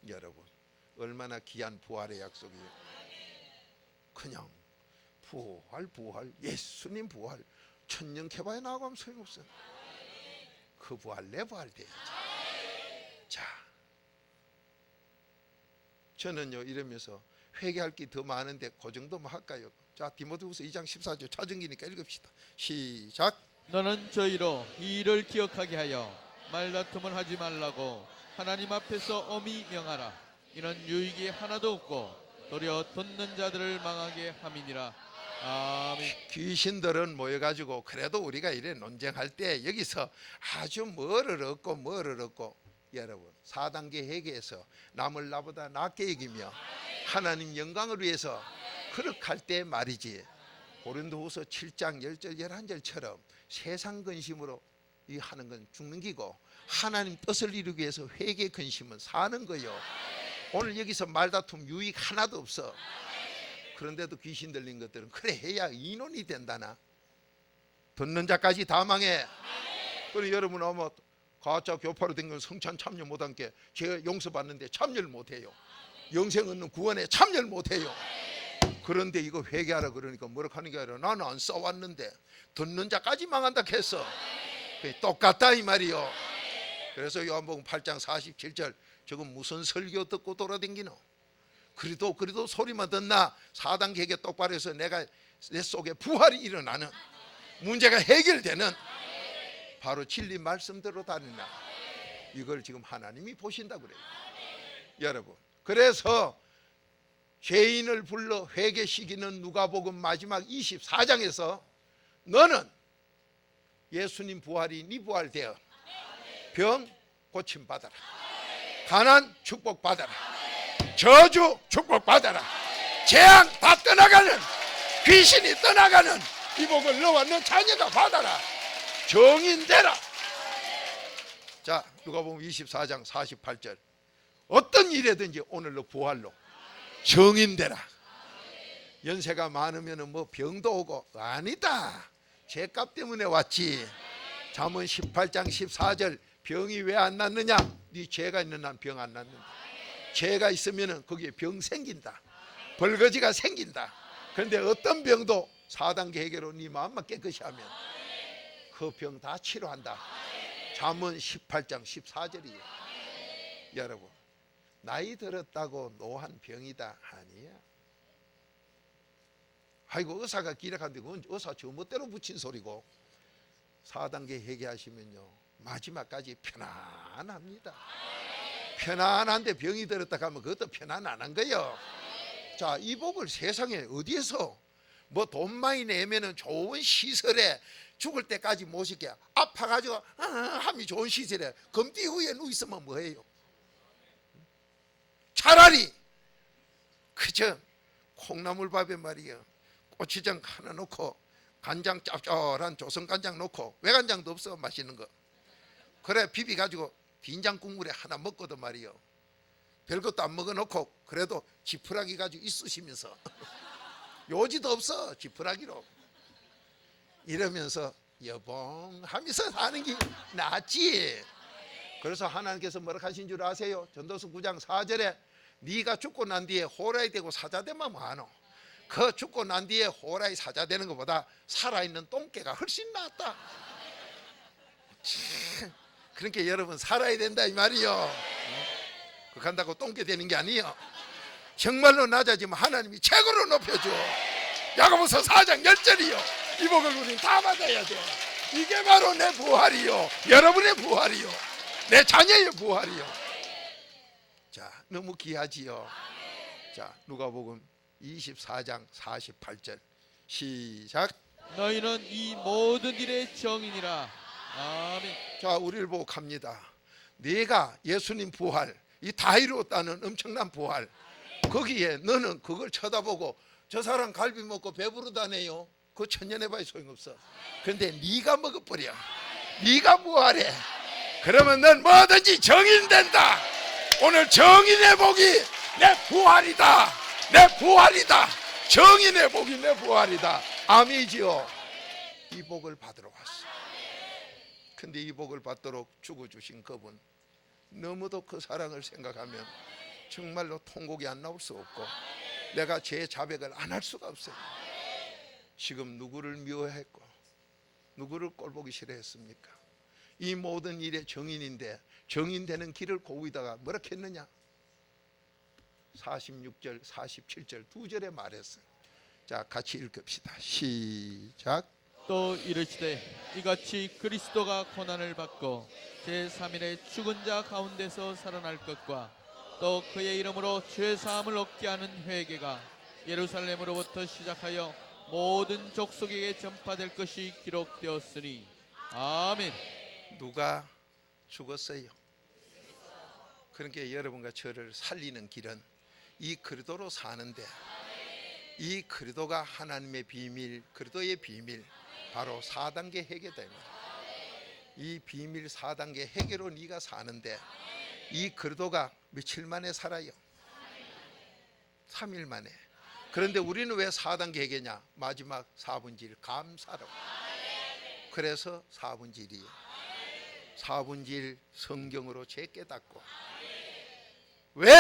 여러분 얼마나 귀한 부활의 약속이에요. 그냥 부활 예수님 부활 천년 개바에 나가면 소용없어요. 그 부활 내 부활 돼야지. 자, 저는요 이러면서 회개할 게 더 많은데 그 정도만 할까요? 자, 디모데후서 2장 14절 차정기니까 읽읍시다. 시작. 너는 저희로 이 일을 기억하게 하여 말다툼을 하지 말라고 하나님 앞에서 엄히 명하라. 이는 유익이 하나도 없고 도리어 듣는 자들을 망하게 함이니라. 아멘. 귀신들은 모여가지고 그래도 우리가 이래 논쟁할 때 여기서 아주 뭐를 얻고 여러분 4단계 회개에서 남을 나보다 낫게 여기며 하나님 영광을 위해서 그렇게 할 때 말이지. 고린도후서 7장 10절 11절처럼 세상 근심으로 이 하는 건 죽는 기고 하나님 뜻을 이루기 위해서 회개 근심은 사는 거요. 오늘 여기서 말다툼 유익 하나도 없어. 그런데도 귀신 들린 것들은 그래 해야 인원이 된다나. 듣는 자까지 다 망해. 그래 여러분 아마 가짜 교파로 된 건 성찬 참여 못한 게 제가 용서받는데 참여를 못해요. 영생 얻는 구원에 참여를 못해요. 그런데 이거 회개하라 그러니까 뭐라 하는 게 아니라 나는 안 써왔는데 듣는 자까지 망한다 했어. 똑같다 이 말이요. 그래서 요한복음 8장 47절 저건 무슨 설교 듣고 돌아다니노. 그래도 소리만 듣나 4단계 회개 똑바로 해서 내가 내 속에 부활이 일어나는 문제가 해결되는 바로 진리 말씀대로 다니나. 이걸 지금 하나님이 보신다 그래요. 여러분 그래서 죄인을 불러 회개시키는 누가복음 마지막 24장에서 너는 예수님 부활이 네 부활되어 병 고침 받아라. 가난 축복 받아라. 저주 축복 받아라. 재앙 다 떠나가는 귀신이 떠나가는 이 복을 너와 너 자녀가 받아라. 정인되라. 자 누가복음 24장 48절 어떤 일이든지 오늘로 부활로 정인되라. 연세가 많으면 뭐 병도 오고 아니다. 죄값 때문에 왔지. 잠언 18장 14절 병이 왜 안 낫느냐? 네 죄가 있는 난 병 안 낫는다. 죄가 있으면 거기에 병 생긴다. 벌거지가 생긴다. 그런데 어떤 병도 4단계 해결로 네 마음만 깨끗이 하면 그 병 다 치료한다. 잠언 18장 14절이에요. 여러분 나이 들었다고 노한 병이다 아니야. 아이고 의사가 기력한데 그건 의사 저멋대로 붙인 소리고 4단계 회개하시면요 마지막까지 편안합니다. 편안한데 병이 들었다 하면 그것도 편안 안 한 거예요. 자, 이 복을 세상에 어디에서 뭐 돈 많이 내면은 좋은 시설에 죽을 때까지 모시게 아파가지고 함이 좋은 시설에 검디 후에 누워 있으면 뭐해요? 차라리 그저 콩나물밥에 말이요 고추장 하나 넣고 간장 짭짤한 조선간장 넣고 외간장도 없어 맛있는 거 그래 비비가지고 된장 국물에 하나 먹고도 말이요 별것도 안 먹어놓고 그래도 지푸라기 가지고 있으시면서 요지도 없어 지푸라기로 이러면서 여봉하면서 사는 게 낫지. 그래서 하나님께서 뭐라 하신 줄 아세요? 전도서 9장 4절에 네가 죽고 난 뒤에 호라이 되고 사자되면 뭐하노? 그 죽고 난 뒤에 호라이 사자되는 것보다 살아있는 똥개가 훨씬 낫다. 그러니까 여러분 살아야 된다 이 말이요. 간다고 똥개 되는 게 아니에요. 정말로 낮아지면 하나님이 최고로 높여줘. 야고보서 4장 10절이요. 이 복을 우린 다 받아야 돼. 이게 바로 내 부활이요, 여러분의 부활이요, 내 자녀의 부활이요. 자, 너무 귀하지요. 자, 누가복음 24장 48절 시작. 너희는 이 모든 일의 정인이라. 아멘. 자, 우리를 보고 갑니다. 네가 예수님 부활, 이 다 이루었다는 엄청난 부활, 거기에 너는 그걸 쳐다보고 저 사람 갈비 먹고 배부르다네요. 그거 천년해봐야 소용없어. 그런데 네가 먹어버려. 네가 부활해. 그러면 넌 뭐든지 정인된다. 오늘 정인의 복이 내 부활이다. 내 부활이다. 정인의 복이 내 부활이다. 아멘이지요. 이 복을 받으러 왔어. 근데 이 복을 받도록 죽어주신 그분, 너무도 그 사랑을 생각하면 정말로 통곡이 안 나올 수 없고 내가 제 자백을 안 할 수가 없어요. 지금 누구를 미워했고 누구를 꼴보기 싫어했습니까? 이 모든 일의 정인인데 정인되는 길을 고기다가 뭐라 했느냐? 46절 47절 두 절에 말했어요. 자, 같이 읽읍시다. 시작. 또 이르시되 이같이 그리스도가 고난을 받고 제3일에 죽은 자 가운데서 살아날 것과 또 그의 이름으로 죄사함을 얻게 하는 회개가 예루살렘으로부터 시작하여 모든 족속에게 전파될 것이 기록되었으니. 아멘. 누가 죽었어요? 그러니까 여러분과 저를 살리는 길은 이 그리스도로 사는데, 이 그리스도가 하나님의 비밀, 그리스도의 비밀, 바로 4단계 회개입니다. 이 비밀 4단계 회개로 네가 사는데, 이 그리스도가 며칠 만에 살아요? 3일 만에. 그런데 우리는 왜 4단계 회개냐? 마지막 4분질 감사로. 그래서 4분질이에요. 4분질 성경으로 재깨닫고. 왜?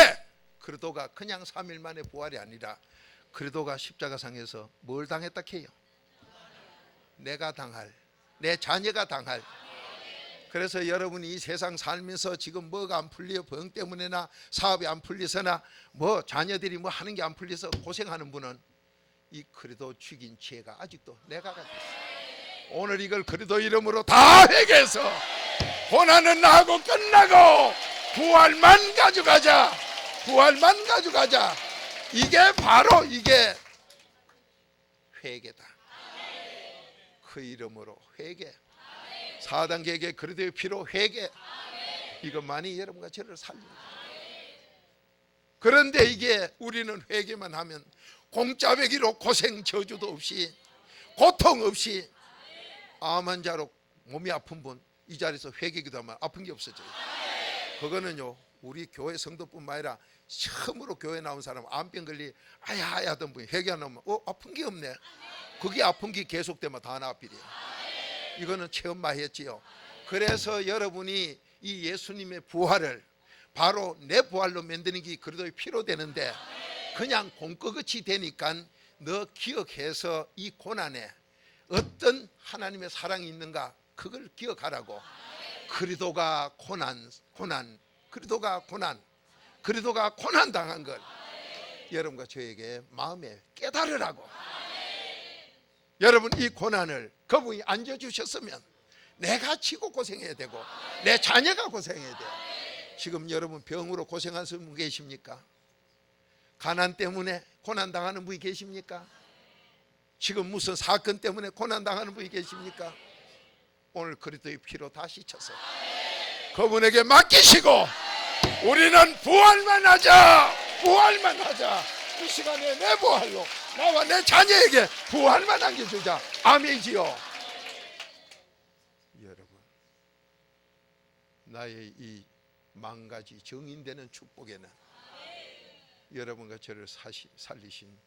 그리스도가 그냥 3일 만에 부활이 아니라 그리스도가 십자가상에서 뭘 당했다 해요? 내가 당할, 내 자녀가 당할. 그래서 여러분이 이 세상 살면서 지금 뭐가 안 풀려, 병 때문에나 사업이 안 풀려서나 뭐 자녀들이 뭐 하는 게 안 풀려서 고생하는 분은 이 그리스도 죽인 죄가 아직도 내가 갖고 있어요. 오늘 이걸 그리스도 이름으로 다 회개해서 고난은 나하고 끝나고 부활만 가져가자. 부활만 가져가자. 이게 바로 이게 회개다. 그 이름으로 회개. 4단계 회개, 그리스도의 피로 회개. 이것만이 여러분과 저를 살립니다. 그런데 이게 우리는 회개만 하면 공짜배기로 고생 저주도 없이, 고통 없이, 암 환자로 몸이 아픈 분 이 자리에서 회개기도 하면 아픈 게 없어져요. 그거는요, 우리 교회 성도뿐만 아니라 처음으로 교회 나온 사람 암병 걸리 아야 하던 분이 회개 안 하면 아픈 게 없네. 그게 아픈 게 계속되면 다 나아버려요. 이거는 체험 많이 했지요. 그래서 여러분이 이 예수님의 부활을 바로 내 부활로 만드는 게 그리스도의 피로 되는데, 그냥 공꺼같이 되니까 너 기억해서 이 고난에 어떤 하나님의 사랑이 있는가 그걸 기억하라고. 그리스도가 그리스도가 고난 당한 걸 여러분과 저에게 마음에 깨달으라고. 여러분, 이 고난을 그분이 안겨주셨으면 내가 지고 고생해야 되고 내 자녀가 고생해야 돼요. 지금 여러분 병으로 고생하는 분 계십니까? 가난 때문에 고난당하는 분이 계십니까? 지금 무슨 사건 때문에 고난당하는 분이 계십니까? 오늘 그리스도의 피로 다 씻어서 그분에게 맡기시고 우리는 부활만 하자. 부활만 하자. 이 시간에 내 부활로 나와 내 자녀에게 부활만 안겨주자. 아멘이지요. 여러분, 나의 이 만가지 정인되는 축복에는 여러분과 저를 살리신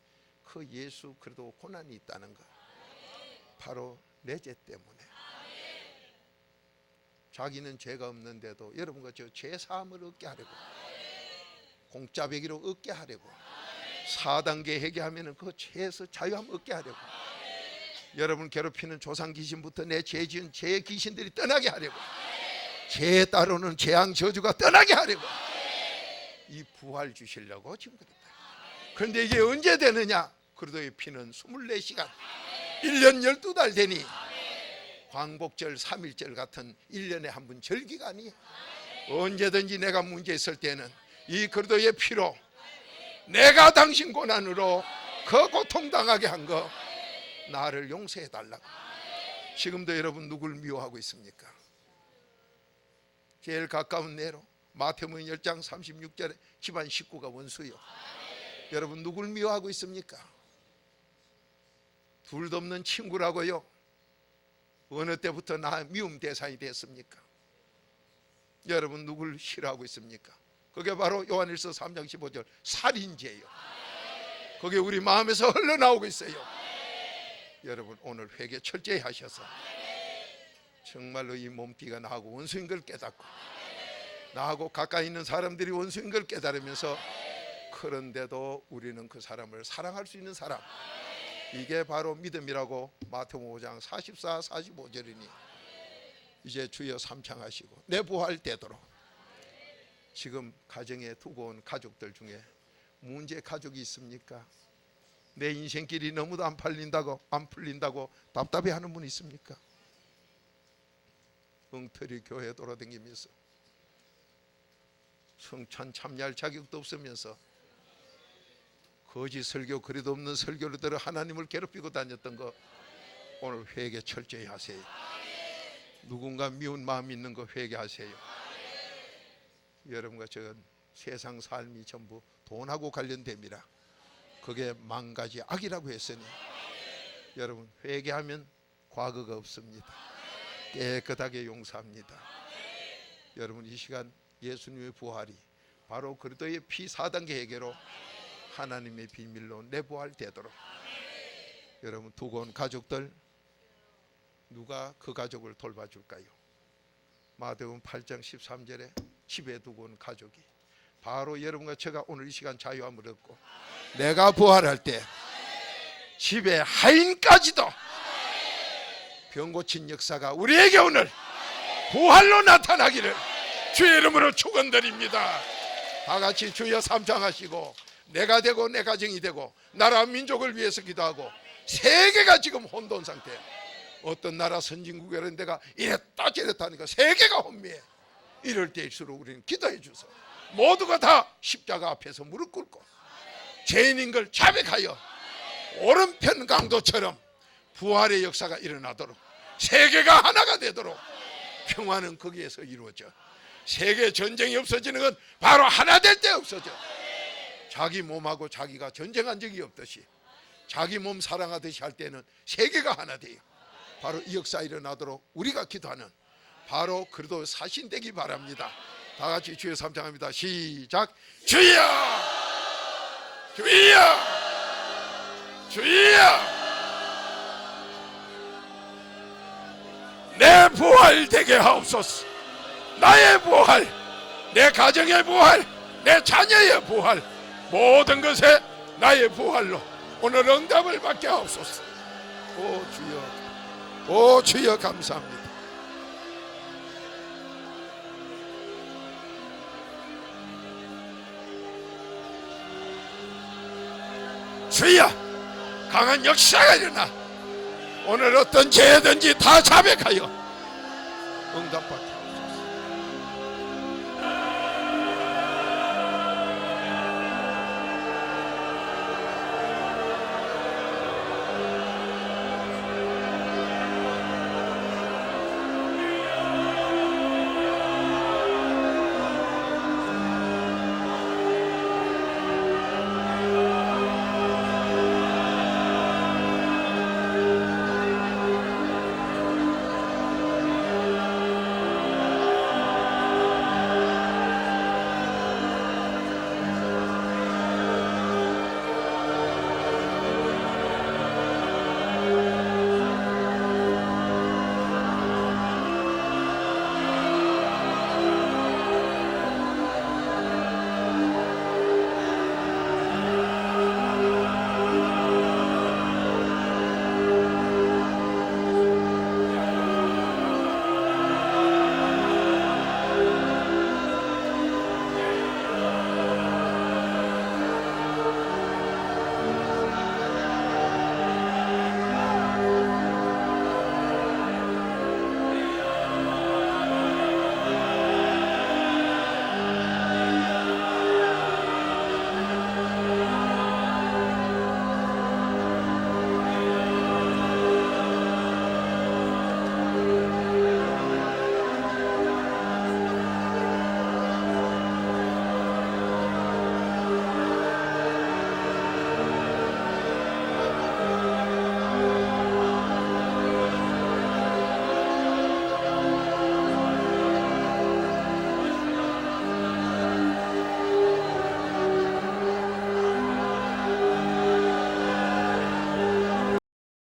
그 예수 그리스도 고난이 있다는 것, 바로 내 죄 때문에. 자기는 죄가 없는데도 여러분과 저 죄 사함을 얻게 하려고, 공짜배기로 얻게 하려고, 4단계 회개하면 그 죄에서 자유함 얻게 하려고, 여러분 괴롭히는 조상 귀신부터 내 죄 지은 죄 귀신들이 떠나게 하려고, 죄에 따르는 재앙 저주가 떠나게 하려고, 이 부활 주시려고 지금 그랬다. 그런데 이게 언제 되느냐? 그리스도의 피는 24시간 1년 12달 되니 광복절 3.1절 같은 1년에 한 번 절기가 아니에요. 언제든지 내가 문제 있을 때는 이 그리스도의 피로 내가 당신 고난으로 그 고통당하게 한 거 나를 용서해 달라고. 지금도 여러분 누굴 미워하고 있습니까? 제일 가까운 예로 마태복음 10장 36절에 집안 식구가 원수요. 여러분 누굴 미워하고 있습니까? 둘도 없는 친구라고요. 어느 때부터 나 미움 대상이 됐습니까? 여러분 누굴 싫어하고 있습니까? 그게 바로 요한일서 3장 15절 살인죄예요. 그게 우리 마음에서 흘러나오고 있어요. 여러분 오늘 회개 철저히 하셔서 정말로 이 몸띠가 나하고 원수인 걸 깨닫고 나하고 가까이 있는 사람들이 원수인 걸 깨달으면서 그런데도 우리는 그 사람을 사랑할 수 있는 사람, 이게 바로 믿음이라고 마태복음 5장 44, 45절이니 이제 주여 삼창하시고 내 부활 되도록. 지금 가정에 두고 온 가족들 중에 문제 가족이 있습니까? 내 인생길이 너무도 안 풀린다고 답답해하는 분 있습니까? 엉터리 교회 돌아다니면서 성찬 참여할 자격도 없으면서 거짓 설교 그리도 없는 설교를 들어 하나님을 괴롭히고 다녔던 거 오늘 회개 철저히 하세요. 누군가 미운 마음이 있는 거 회개하세요. 여러분과 저 세상 삶이 전부 돈하고 관련됩니다. 그게 망가지 악이라고 했으니 여러분 회개하면 과거가 없습니다. 깨끗하게 용서합니다. 여러분 이 시간 예수님의 부활이 바로 그리스도의 피 4단계 회개로 하나님의 비밀로 내 부활 되도록. 여러분 두고 온 가족들 누가 그 가족을 돌봐줄까요? 마태복음 8장 13절에 집에 두고 온 가족이 바로 여러분과 제가 오늘 이 시간 자유함을 얻고 내가 부활할 때 집에 하인까지도 병 고친 역사가 우리에게 오늘 부활로 나타나기를 주의 이름으로 축원드립니다. 다 같이 주여 삼창하시고 내가 되고 내 가정이 되고 나라 민족을 위해서 기도하고 세계가 지금 혼돈 상태. 어떤 나라 선진국이라는 데가 이랬다 저랬다 하니까 세계가 혼미해. 이럴 때일수록 우리는 기도해 주소. 모두가 다 십자가 앞에서 무릎 꿇고 죄인인 걸 자백하여 오른편 강도처럼 부활의 역사가 일어나도록 세계가 하나가 되도록. 평화는 거기에서 이루어져. 세계 전쟁이 없어지는 건 바로 하나 될 때 없어져. 자기 몸하고 자기가 전쟁한 적이 없듯이 자기 몸 사랑하듯이 할 때는 세계가 하나 돼요. 바로 이 역사 일어나도록 우리가 기도하는 바로 그래도 사신 되기 바랍니다. 다 같이 주여 삼창합니다. 시작. 주여 주여 주여 내 부활 되게 하옵소서. 나의 부활, 내 가정의 부활, 내 자녀의 부활, 모든 것에 나의 부활로 오늘 응답을 받게 하옵소서. 오 주여, 오 주여 감사합니다. 주여 강한 역사가 일어나 오늘 어떤 죄든지 다 자백하여 응답받게